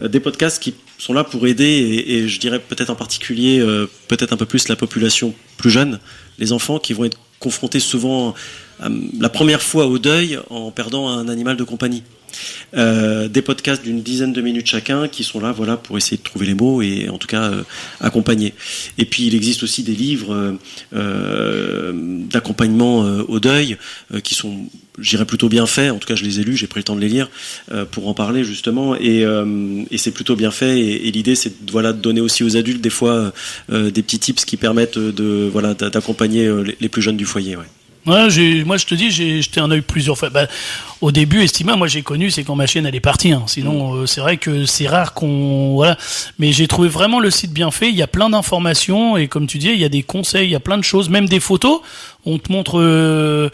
Des podcasts qui sont là pour aider et je dirais peut-être en particulier, peut-être un peu plus la population plus jeune, les enfants qui vont être confrontés souvent la première fois au deuil en perdant un animal de compagnie. Des podcasts d'une dizaine de minutes chacun qui sont là, voilà, pour essayer de trouver les mots et en tout cas accompagner. Et puis il existe aussi des livres d'accompagnement au deuil qui sont, je dirais, plutôt bien faits. En tout cas, je les ai lus, j'ai pris le temps de les lire pour en parler justement. Et c'est plutôt bien fait. Et l'idée, c'est de donner aussi aux adultes des fois des petits tips qui permettent d'accompagner les plus jeunes du foyer. Ouais. Ouais, moi je te dis, j'ai jeté un œil plusieurs fois. Au début, Estima, moi j'ai connu, c'est quand ma chaîne elle est partie. Sinon, c'est vrai que c'est rare Mais j'ai trouvé vraiment le site bien fait. Il y a plein d'informations et comme tu dis, il y a des conseils, il y a plein de choses, même des photos. On te montre de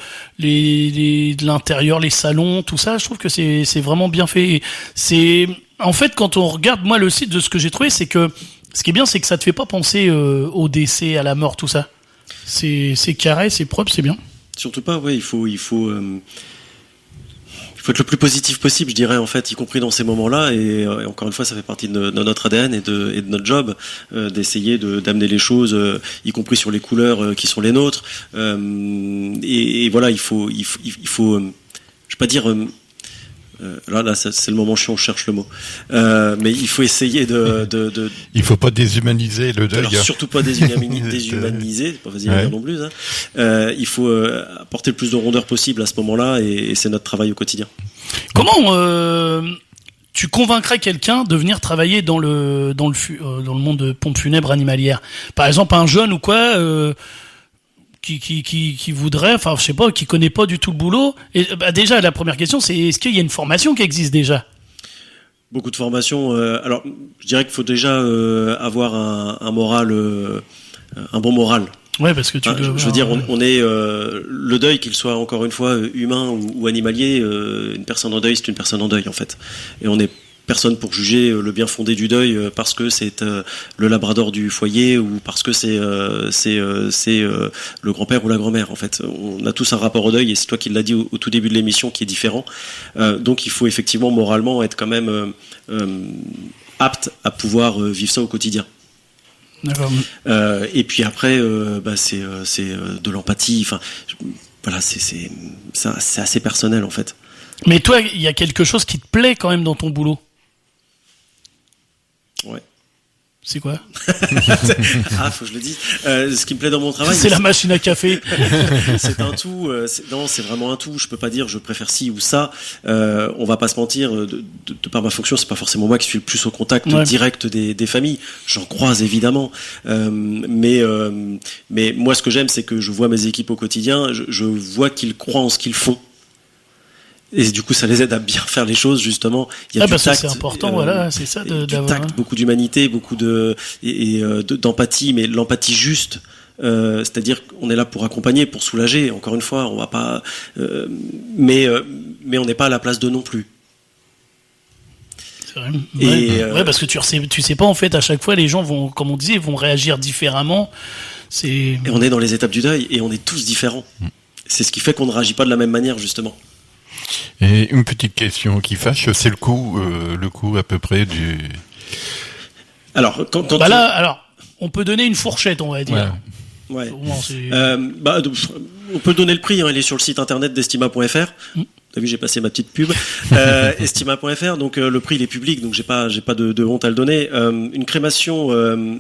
l'intérieur, les salons, tout ça. Je trouve que c'est vraiment bien fait. C'est en fait quand on regarde moi le site, de ce que j'ai trouvé, c'est que ce qui est bien, c'est que ça te fait pas penser au décès, à la mort, tout ça. C'est carré, c'est propre, c'est bien. Surtout pas, ouais, il faut être le plus positif possible, je dirais, en fait, y compris dans ces moments-là. Et encore une fois, ça fait partie de notre ADN et de notre job, d'essayer d'amener les choses, y compris sur les couleurs qui sont les nôtres. Et voilà, il faut, je vais pas dire. Là, c'est le moment chiant, on cherche le mot. Mais il faut essayer Il faut pas déshumaniser le deuil. Alors, surtout pas déshumaniser, c'est pas facile à dire non plus. Il faut apporter le plus de rondeur possible à ce moment-là, et c'est notre travail au quotidien. Comment tu convaincrais quelqu'un de venir travailler dans le monde de pompes funèbres animalières? Par exemple, un jeune ou quoi qui voudrait, enfin je sais pas, qui connaît pas du tout le boulot. Et déjà la première question, c'est est-ce qu'il y a une formation qui existe déjà? Beaucoup de formations. Alors je dirais qu'il faut déjà avoir un moral, un bon moral. Ouais, parce que je veux dire, on est le deuil, qu'il soit encore une fois humain ou animalier, une personne en deuil, c'est une personne en deuil en fait. Et on est personne pour juger le bien fondé du deuil parce que c'est le labrador du foyer ou parce que c'est le grand-père ou la grand-mère. En fait, on a tous un rapport au deuil et c'est toi qui l'as dit au tout début de l'émission qui est différent. Donc il faut effectivement moralement être quand même apte à pouvoir vivre ça au quotidien. D'accord. Et puis après, c'est de l'empathie. Enfin, voilà, c'est assez personnel en fait. Mais toi, il y a quelque chose qui te plaît quand même dans ton boulot. Ouais. C'est quoi? Ah, faut que je le dise. Ce qui me plaît dans mon travail, C'est la machine à café. c'est un tout. C'est vraiment un tout. Je peux pas dire je préfère ci ou ça. On va pas se mentir. De par ma fonction, c'est pas forcément moi qui suis le plus au contact direct des familles. J'en croise évidemment. Mais moi, ce que j'aime, c'est que je vois mes équipes au quotidien. Je vois qu'ils croient en ce qu'ils font. Et du coup, ça les aide à bien faire les choses, justement. Il y a du tact, c'est important, voilà, c'est ça, du d'avoir. tact, beaucoup d'humanité, beaucoup d'empathie, mais l'empathie juste. C'est-à-dire qu'on est là pour accompagner, pour soulager. Encore une fois, on va pas, mais on n'est pas à la place d'eux non plus. C'est vrai. Ouais, parce que tu sais pas en fait. À chaque fois, les gens vont, comme on disait, vont réagir différemment. Et on est dans les étapes du deuil et on est tous différents. C'est ce qui fait qu'on ne réagit pas de la même manière, justement. Et une petite question qui fâche, c'est le coût à peu près du. Alors, alors, on peut donner une fourchette, on va dire. Ouais. On peut donner le prix. Il est sur le site internet d'estima.fr. T'as vu, j'ai passé ma petite pub. Estima.fr, donc le prix il est public, donc j'ai pas de honte à le donner. Une crémation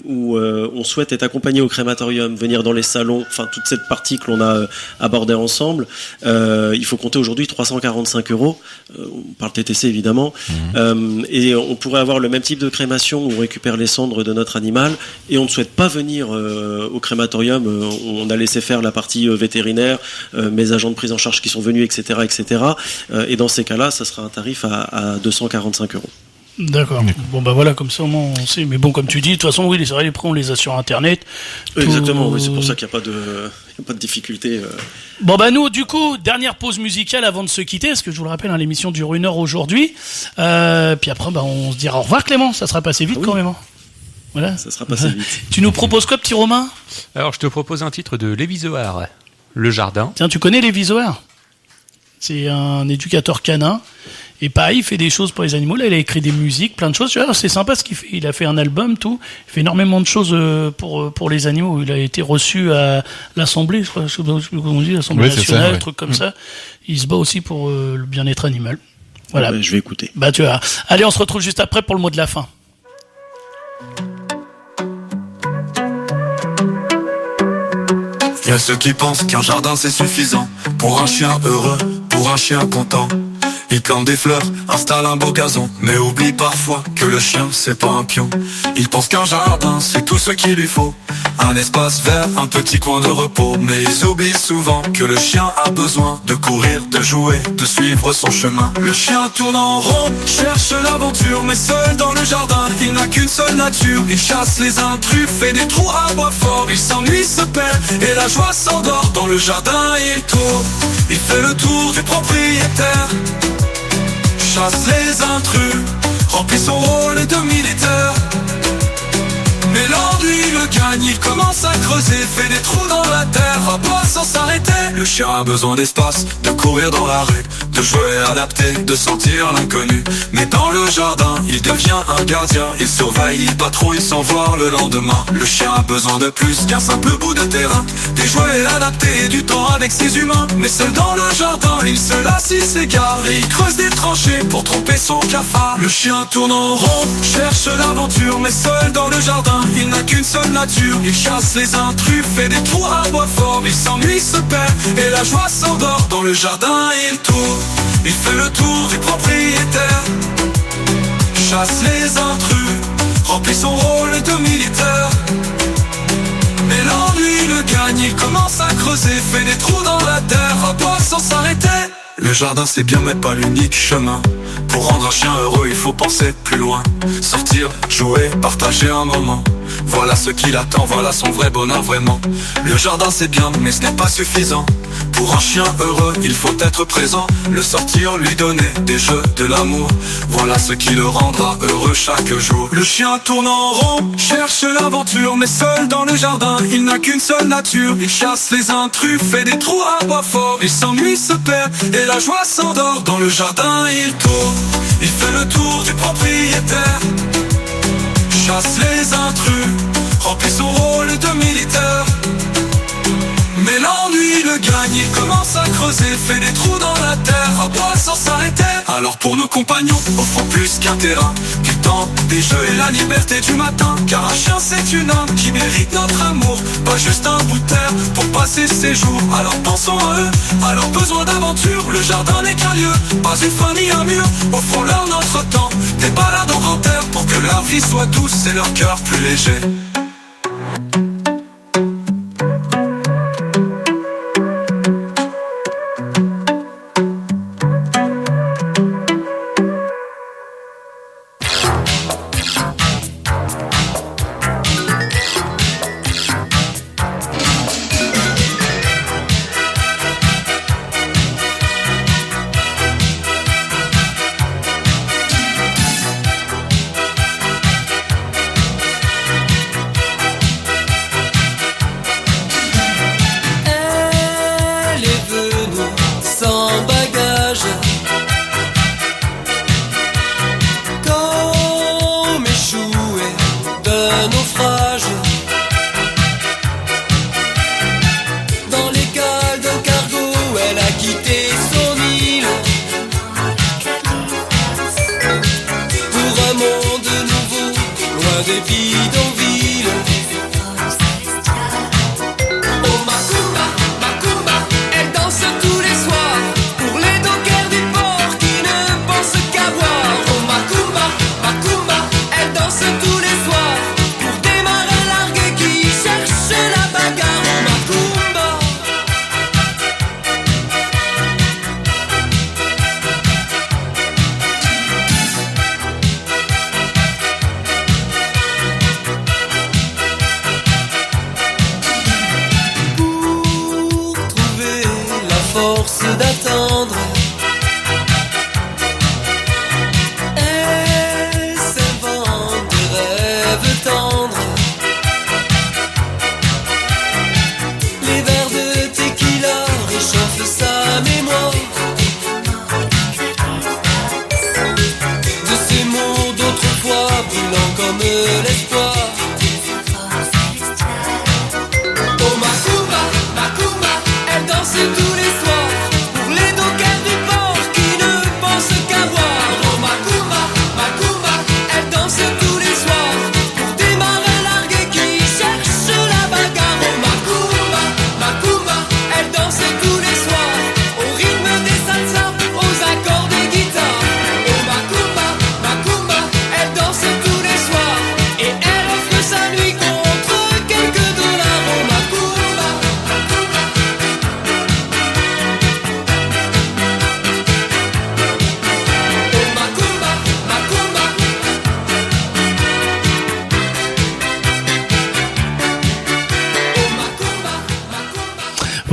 où on souhaite être accompagné au crématorium, venir dans les salons, enfin toute cette partie que l'on a abordée ensemble, il faut compter aujourd'hui 345 €. On parle TTC évidemment. Et on pourrait avoir le même type de crémation où on récupère les cendres de notre animal et on ne souhaite pas venir au crématorium. On a laissé faire la partie vétérinaire, mes agents de prise en charge qui sont venus, etc. Et dans ces cas-là, ça sera un tarif à 245 €. D'accord. Bon bah voilà, comme ça au moins on sait. Mais bon, comme tu dis, de toute façon, oui, c'est vrai, les prix on les a sur internet. Exactement, oui, c'est pour ça qu'il n'y a pas de difficulté. Bon bah nous, du coup, dernière pause musicale avant de se quitter, parce que je vous le rappelle, hein, l'émission dure 1 heure aujourd'hui. Puis après, on se dira au revoir, Clément. Ça sera passé vite quand même. Hein. Voilà. Ça sera passé vite. Tu nous proposes quoi, petit Romain? Alors, je te propose un titre de Lévi Zohar, Le Jardin. Tiens, tu connais Lévi Zohar? C'est un éducateur canin. Et pareil, il fait des choses pour les animaux. Là, il a écrit des musiques, plein de choses. C'est sympa ce qu'il fait. Il a fait un album, tout. Il fait énormément de choses pour les animaux. Il a été reçu à l'Assemblée, je sais pas comment on dit, l'Assemblée nationale, un truc comme ça. Il se bat aussi pour le bien-être animal. Voilà. Je vais écouter. Bah, tu vois. Allez, on se retrouve juste après pour le mot de la fin. Il y a ceux qui pensent qu'un jardin c'est suffisant pour un chien heureux, pour un chien content. Il plante des fleurs, installe un beau gazon, mais oublie parfois que le chien c'est pas un pion. Il pense qu'un jardin c'est tout ce qu'il lui faut, un espace vert, un petit coin de repos. Mais ils oublient souvent que le chien a besoin de courir, de jouer, de suivre son chemin. Le chien tourne en rond, cherche l'aventure, mais seul dans le jardin, il n'a qu'une seule nature. Il chasse les intrus, fait des trous à bois fort. Il s'ennuie, se perd, et la joie s'endort. Dans le jardin il tourne, il fait le tour du propriétaire, chasse les intrus, remplit son rôle de militaire. Mais l'ennui le gagne, il commence à creuser, fait des trous dans la terre, pas sans s'arrêter. Le chien a besoin d'espace, de courir dans la rue, de jouer adapté, de sentir l'inconnu. Mais dans le jardin, il devient un gardien, il surveille, il patrouille sans voir le lendemain. Le chien a besoin de plus qu'un simple bout de terrain, des jouets adaptés et du temps avec ses humains. Mais seul dans le jardin, il se lasse, il s'égare et il creuse des tranchées pour tromper son cafard. Le chien tourne en rond, cherche l'aventure, mais seul dans le jardin, il n'a qu'une seule nature. Il chasse les intrus, fait des trous à bois fort. Il s'ennuie, se perd, et la joie s'endort. Dans le jardin il tourne, il fait le tour du propriétaire, chasse les intrus, remplit son rôle de militaire. Mais l'ennui le gagne, il commence à creuser, fait des trous dans la terre, pas sans s'arrêter. Le jardin c'est bien mais pas l'unique chemin. Pour rendre un chien heureux il faut penser plus loin, sortir, jouer, partager un moment. Voilà ce qu'il attend, voilà son vrai bonheur vraiment. Le jardin c'est bien mais ce n'est pas suffisant. Pour un chien heureux il faut être présent, le sortir, lui donner des jeux, de l'amour. Voilà ce qui le rendra heureux chaque jour. Le chien tourne en rond, cherche l'aventure, mais seul dans le jardin, il n'a qu'une seule nature. Il chasse les intrus, fait des trous à bois fort. Il s'ennuie, se perd, et la joie s'endort. Dans le jardin il tourne, il fait le tour du propriétaire, chasse les intrus, remplit son rôle de militaire. Mais l'ennui le gagne, il commence à creuser, fait des trous dans la terre, pas sans s'arrêter. Alors Alors pour nos compagnons, offrons plus qu'un terrain, du temps, des jeux et la liberté du matin. Car un chien c'est une âme qui mérite notre amour, pas juste un bout de terre pour passer ses jours. Alors pensons à eux, à leurs besoins d'aventure. Le jardin n'est qu'un lieu, pas une fin ni un mur. Offrons-leur notre temps, des balades en grand air, pour que leur vie soit douce et leur cœur plus léger.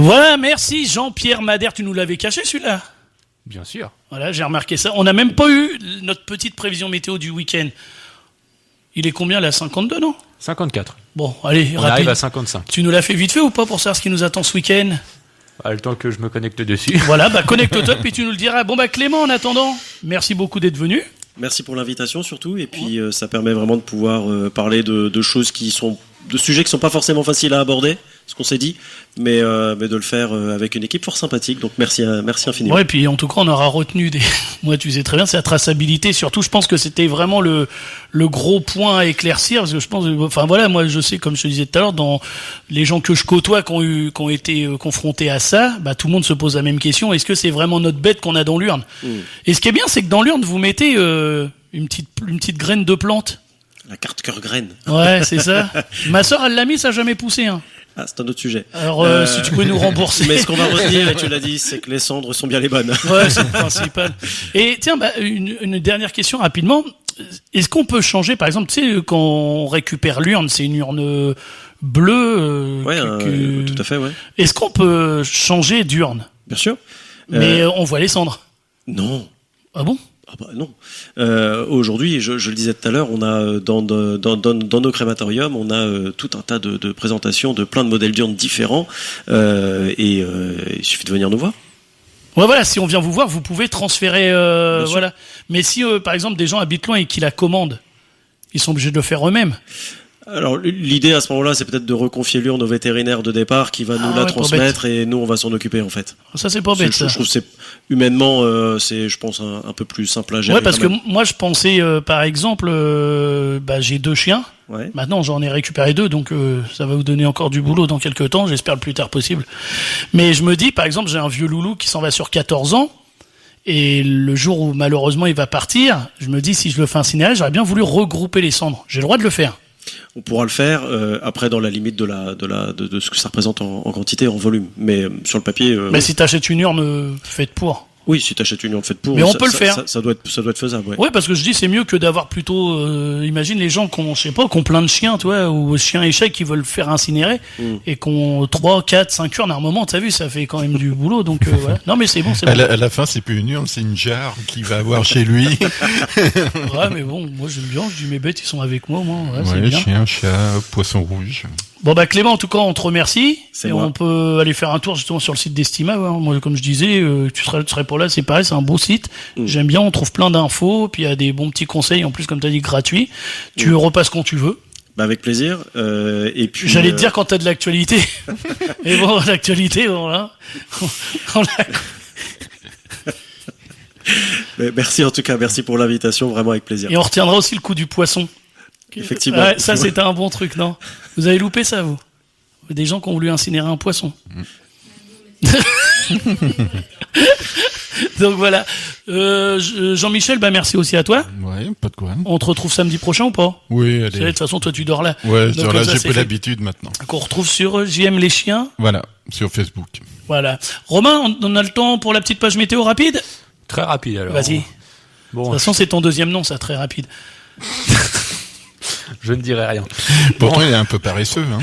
Voilà, merci Jean-Pierre Madère, tu nous l'avais caché celui-là. Bien sûr. Voilà, j'ai remarqué ça. On n'a même pas eu notre petite prévision météo du week-end. Il est combien là, 52, non ? 54. Bon, allez, On rapide. arrive à 55. Tu nous l'as fait vite fait ou pas pour savoir ce qui nous attend ce week-end ? Le temps que je me connecte dessus. Voilà, connecte-toi puis tu nous le diras. Bon Clément, en attendant, merci beaucoup d'être venu. Merci pour l'invitation surtout, et puis ça permet vraiment de pouvoir parler de choses qui sont, de sujets qui sont pas forcément faciles à aborder, ce qu'on s'est dit, mais de le faire avec une équipe fort sympathique. Donc merci infiniment. Ouais, et puis en tout cas on aura retenu des. Moi, tu sais très bien, c'est la traçabilité. Surtout, je pense que c'était vraiment le gros point à éclaircir, parce que je pense, enfin voilà, moi je sais, comme je te disais tout à l'heure, dans les gens que je côtoie qui ont été confrontés à ça, bah tout le monde se pose la même question. Est-ce que c'est vraiment notre bête qu'on a dans l'urne ? Et ce qui est bien, c'est que dans l'urne, vous mettez une petite graine de plante. La carte cœur graine. Ouais, c'est ça. Ma sœur, elle l'a mis, ça n'a jamais poussé. Hein. Ah, c'est un autre sujet. Alors, si tu pouvais nous rembourser. Mais ce qu'on va retenir, et tu l'as dit, c'est que les cendres sont bien les bonnes. Ouais, c'est le principal. Et tiens, une dernière question rapidement. Est-ce qu'on peut changer, par exemple, tu sais, quand on récupère l'urne, c'est une urne bleue. Ouais, tout à fait, ouais. Est-ce qu'on peut changer d'urne ? Bien sûr. Mais on voit les cendres. Non. Ah bon ? Ah bah non. Aujourd'hui, je le disais tout à l'heure, on a dans nos crématoriums, on a tout un tas de présentations de plein de modèles d'urnes différents, et il suffit de venir nous voir. Ouais, voilà, si on vient vous voir, vous pouvez transférer, voilà. Mais si, par exemple, des gens habitent loin et qui la commandent, ils sont obligés de le faire eux-mêmes. Alors l'idée à ce moment-là, c'est peut-être de reconfier l'urne au vétérinaire de départ qui va nous la transmettre et nous on va s'en occuper en fait. Ça c'est pas bête. Je trouve que c'est humainement, c'est je pense un peu plus simple à gérer. Ouais, parce que moi je pensais par exemple, j'ai 2 chiens. Ouais. Maintenant j'en ai récupéré 2, donc ça va vous donner encore du boulot dans quelques temps, j'espère le plus tard possible. Mais je me dis par exemple j'ai un vieux loulou qui s'en va sur 14 ans. Et le jour où malheureusement il va partir, je me dis si je le fais incinérer, j'aurais bien voulu regrouper les cendres. J'ai le droit de le faire. On pourra le faire après dans la limite de ce que ça représente en quantité, en volume. Mais sur le papier. Mais si t'achètes une urne faite pour. Oui, si t'achètes une urne faite pour. Mais on peut le faire. Ça doit être faisable. Ouais. Ouais, parce que je dis c'est mieux que d'avoir plutôt. Imagine les gens qui ont plein de chiens, toi, ou chiens et chats qui veulent faire incinérer et qui ont 3, 4, 5 urnes à un moment. T'as vu, ça fait quand même du boulot. Donc voilà. Non mais c'est bon, c'est bon. À la fin, c'est plus une urne, c'est une jarre qu'il va avoir chez lui. Ouais, mais bon, moi j'aime bien. Je dis mes bêtes, ils sont avec moi. Ouais, c'est bien. Chien, chat, poisson rouge. Bon Clément, en tout cas, on te remercie. C'est moi. On peut aller faire un tour justement sur le site d'Estima. Ouais. Moi, comme je disais, tu serais pour là, c'est pareil, c'est un beau site. J'aime bien, on trouve plein d'infos, puis il y a des bons petits conseils en plus, comme tu as dit, gratuits. Tu repasses quand tu veux. Avec plaisir. Et puis. J'allais te dire quand t'as de l'actualité. Et bon, l'actualité, bon là. Merci en tout cas, merci pour l'invitation, vraiment avec plaisir. Et on retiendra aussi le coup du poisson. Effectivement. Ouais, ça c'était un bon truc, non? Vous avez loupé ça, vous? Des gens qui ont voulu incinérer un poisson. Donc voilà. Jean-Michel, merci aussi à toi. Ouais, pas de quoi. On te retrouve samedi prochain ou pas? Oui, allez. De toute façon, toi tu dors là. Ouais, je Donc, dors là, ça, j'ai c'est pris fait. l'habitude maintenant. Qu'on retrouve sur JM les chiens. Voilà, sur Facebook. Voilà. Romain, on a le temps pour la petite page météo rapide? Très rapide alors. Vas-y. De Bon, toute façon, c'est ton deuxième nom, ça, très rapide. je ne dirai rien. Pourtant, il est un peu paresseux. Hein.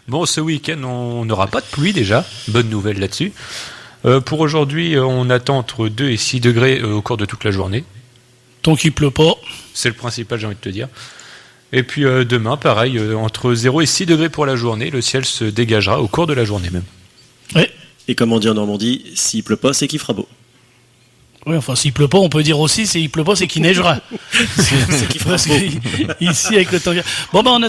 Bon, ce week-end, on n'aura pas de pluie déjà. Bonne nouvelle là-dessus. Pour aujourd'hui, on attend entre 2 et 6 degrés au cours de toute la journée. Tant qu'il pleut pas. C'est le principal, j'ai envie de te dire. Et puis demain, pareil, entre 0 et 6 degrés pour la journée. Le ciel se dégagera au cours de la journée même. Ouais. Et comme on dit en Normandie, s'il pleut pas, c'est qu'il fera beau. Oui, enfin, s'il pleut pas, on peut dire aussi, il pleut pas, c'est qu'il neigera. C'est qu'il fera Parce beau. que ici, avec le temps. Bon, on a.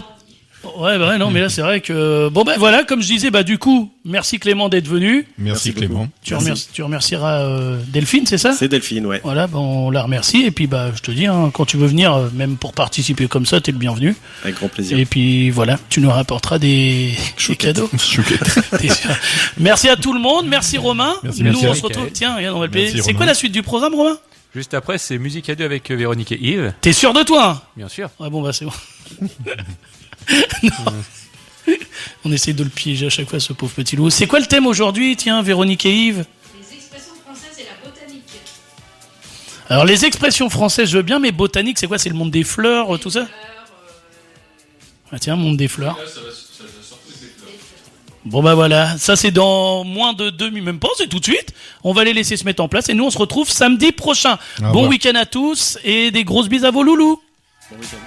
Ouais, non, mais là, c'est vrai que. Bon, voilà, comme je disais, du coup, merci Clément d'être venu. Merci Clément. Tu remercieras Delphine, c'est ça? C'est Delphine, ouais. Voilà, on la remercie. Et puis, je te dis, quand tu veux venir, même pour participer comme ça, t'es le bienvenu. Avec grand plaisir. Et puis, voilà, tu nous rapporteras des cadeaux. T'es sûr. Merci à tout le monde. Merci Romain. Merci, nous, merci. on se retrouve. Tiens, regarde, on va le payer. Merci, C'est quoi Romain. la suite du programme, Romain? Juste après, c'est Musique à deux avec Véronique et Yves. T'es sûr de toi, hein? Bien sûr. Ouais, bon, c'est bon. Non. On essaie de le piéger à chaque fois, ce pauvre petit loup. C'est quoi le thème aujourd'hui, tiens, Véronique et Yves? Les expressions françaises et la botanique. Alors, les expressions françaises, je veux bien, mais botanique, c'est quoi? C'est le monde des fleurs, tout ça? Ah, tiens, monde des fleurs. Bon, voilà. Ça, c'est dans moins de 2 minutes, même pas, c'est tout de suite. On va les laisser se mettre en place et nous, on se retrouve samedi prochain. Bon revoir. week-end à tous et des grosses bises à vos loulous. Bon week-end.